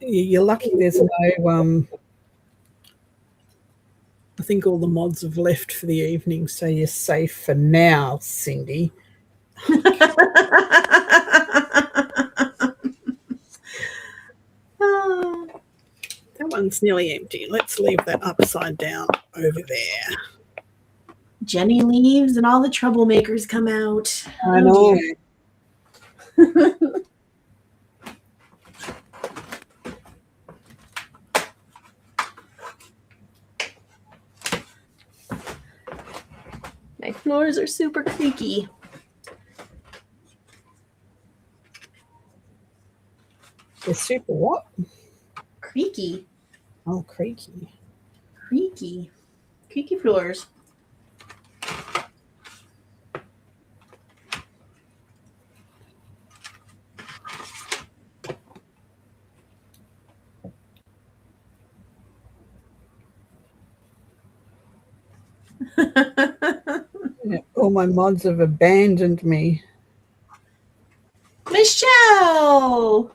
You're lucky there's no, I think all the mods have left for the evening, so you're safe for now, Cindy. That one's nearly empty. Let's leave that upside down over there. Jenny leaves and all the troublemakers come out. I know. My floors are super creaky. They're super what? Creaky. Oh, creaky. Creaky. Creaky floors. Yeah, all my mods have abandoned me. Michelle!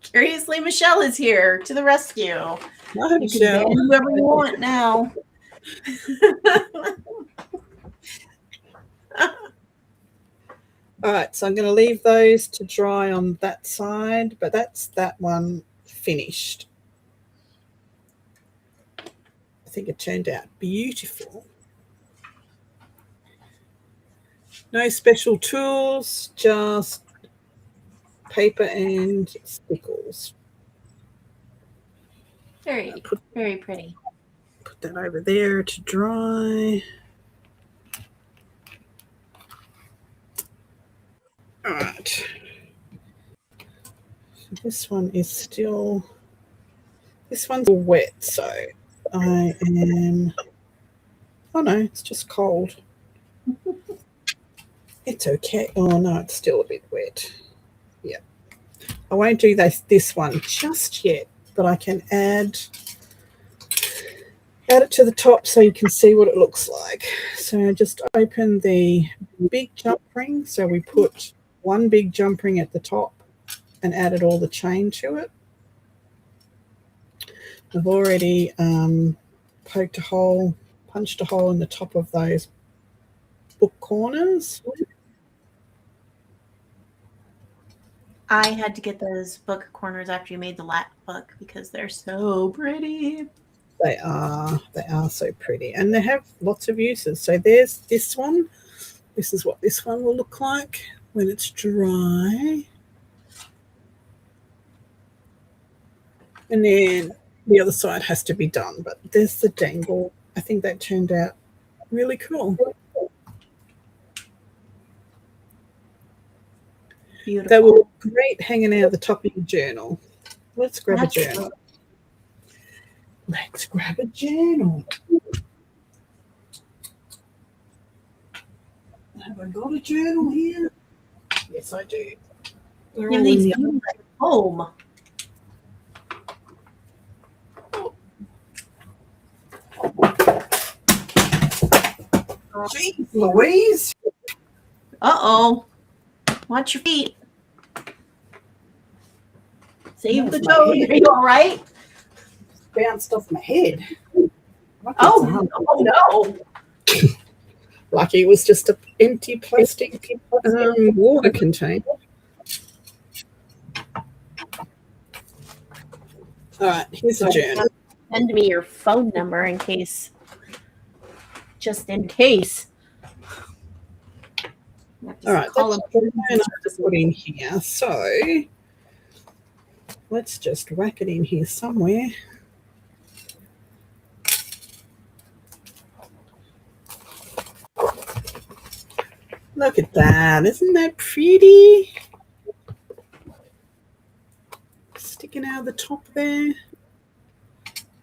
Curiously, Michelle is here to the rescue. No, You can ban whoever you want now. All right, so I'm going to leave those to dry on that side, but that's that one finished. I think it turned out beautiful. No special tools, just paper and stickles. Very pretty. Put that over there to dry. All right. This one is still, this one's all wet, so I am, oh no, it's just cold. It's okay. Oh no, it's still a bit wet. Yeah. I won't do this one just yet, but I can add it to the top so you can see what it looks like. So just open the big jump ring. So we put one big jump ring at the top and added all the chain to it. I've already punched a hole in the top of those book corners. I had to get those book corners after you made the last book because they're so pretty. They are so pretty, and they have lots of uses. So there's this one. This is what this one will look like when it's dry. And then the other side has to be done, but there's the dangle. I think that turned out really cool. Beautiful. They were great hanging out the top of your journal. Let's grab a journal. Let's grab a journal. Have I got a journal here? Yes, I do. They're all in these the at home. Jeez, Louise. Uh-oh. Watch your feet. Save the That's my toes. head. Are you all right? Bounced off my head. Oh no. Lucky it was just an empty plastic water container. All right, here's a journal. Send me your phone number in case. Just in case. All right, that's enough to put in here. So let's just whack it in here somewhere. Look at that. Isn't that pretty? Sticking out of the top there.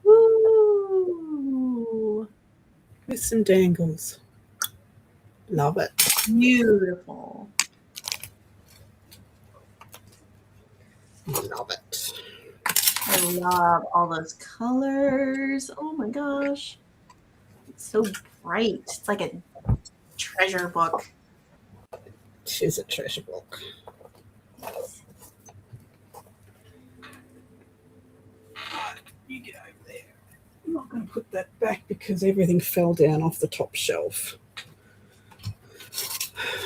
Woo! With some dangles. Love it. Beautiful. Love it. I love all those colors. Oh my gosh. It's so bright. It's like a treasure book. She's a treasure book. You get over there. I'm not going to put that back because everything fell down off the top shelf.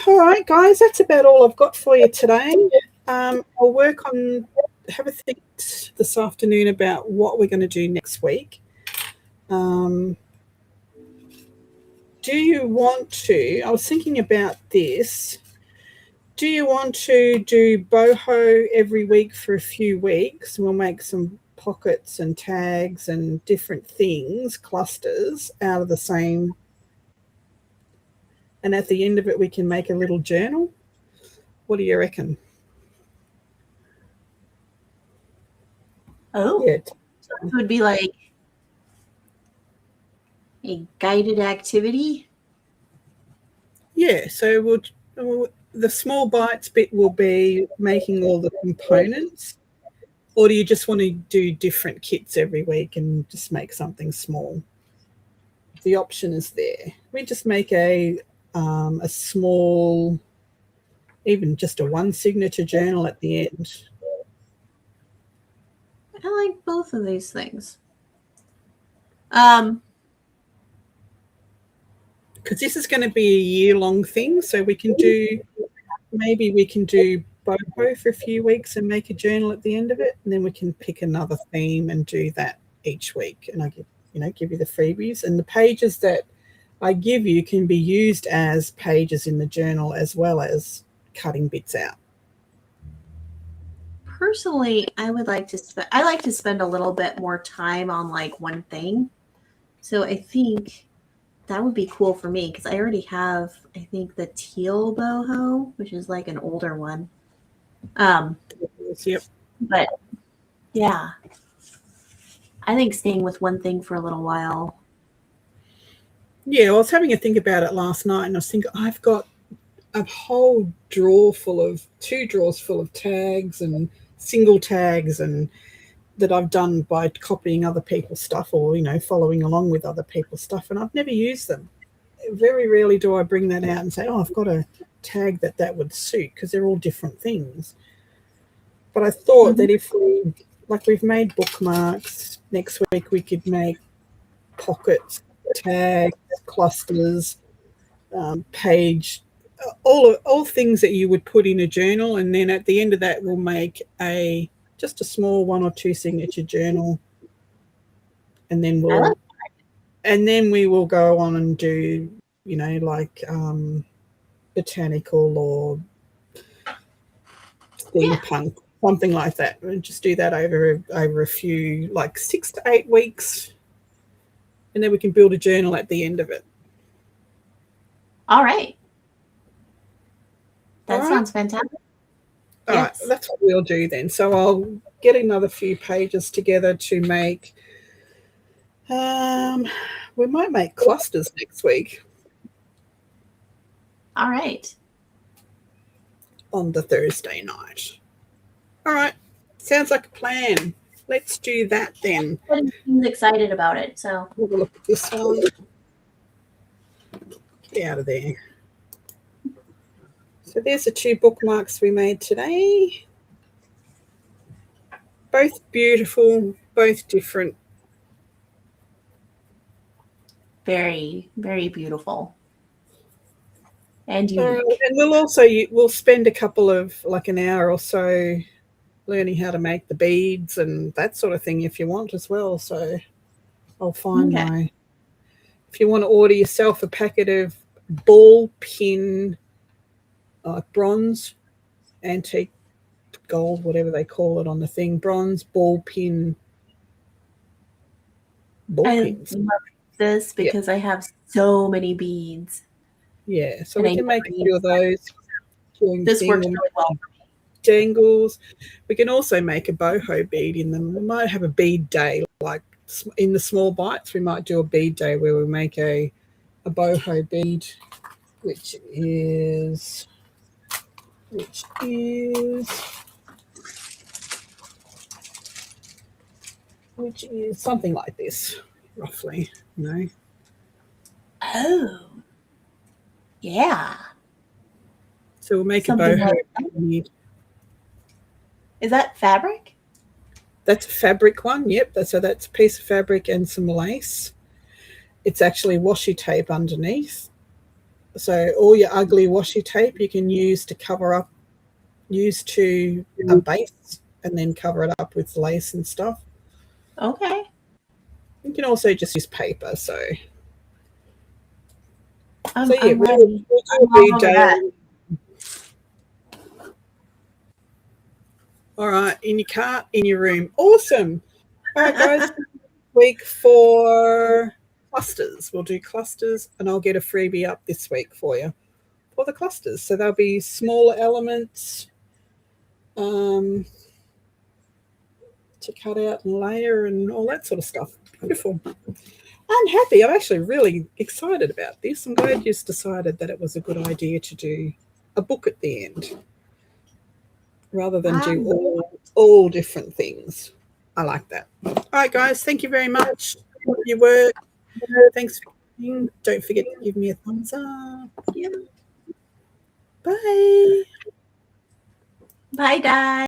All right, guys, that's about all I've got for you today. I'll work on, have a think this afternoon about what we're going to do next week. Do you want to, I was thinking about this, do you want to do boho every week for a few weeks? We'll make some pockets and tags and different things, clusters out of the same, and at the end of it we can make a little journal. What do you reckon? Oh, Yeah. so it would be like a guided activity. Yeah, so we'll the small bites bit will be making all the components, or do you just want to do different kits every week and just make something small? The option is there. We just make a small, even just a one signature journal at the end. I like both of these things. because this is going to be a year-long thing, so we can do Boho for a few weeks and make a journal at the end of it, and then we can pick another theme and do that each week. And I give you the freebies, and the pages that I give you can be used as pages in the journal as well as cutting bits out. Personally, I like to spend a little bit more time on like one thing. So I think that would be cool for me because I already have, I think, the teal boho, which is like an older one. Yep. But yeah, I think staying with one thing for a little while. Yeah, I was having a think about it last night, and I was thinking I've got a whole two drawers full of tags and single tags, and that I've done by copying other people's stuff or following along with other people's stuff, and I've never used them. Very rarely do I bring that out and say, oh, I've got a tag that would suit, because they're all different things. But I thought that if we've made bookmarks, next week we could make pockets, tags, clusters, page, all things that you would put in a journal, and then at the end of that we'll make just a small 1 or 2 signature journal, and then we will go on and do botanical or steampunk, something like that, and just do that over a few, like 6 to 8 weeks, and then we can build a journal at the end of it. All right. That sounds fantastic. All right, that's what we'll do then. So I'll get another few pages together to make. We might make clusters next week. All right. On the Thursday night. All right, sounds like a plan. Let's do that then. I'm excited about it. So we'll look at this one. Get out of there. So there's the 2 bookmarks we made today. Both beautiful, both different. Very, very beautiful. And unique. And we'll spend a couple of an hour or so learning how to make the beads and that sort of thing if you want as well. So I'll find if you want to order yourself a packet of ball pin, bronze, antique gold, whatever they call it on the thing, bronze ball pins. I love this because I have so many beads. Yeah, so we can make a few of those. This works really well for me. Dangles. We can also make a boho bead in them. We might have a bead day, like in the small bites. We might do a bead day where we make a boho bead, which is something like this, roughly. Oh, yeah. So we'll make something a boho bead. Is that fabric? That's a fabric one, yep. So that's a piece of fabric and some lace. It's actually washi tape underneath. So all your ugly washi tape you can use to use to a base, and then cover it up with lace and stuff. Okay. You can also just use paper. So I'm yeah, we'll do a bead day. All right, in your cart, in your room. Awesome. All right, guys. Week for clusters. We'll do clusters, and I'll get a freebie up this week for you for the clusters. So there'll be smaller elements to cut out and layer and all that sort of stuff. Beautiful. I'm happy. I'm actually really excited about this. I'm glad you just decided that it was a good idea to do a book at the end rather than do all different things. I like that. All right, guys. Thank you very much for your work. Thanks for watching. Don't forget to give me a thumbs up. Yeah. Bye. Bye, guys.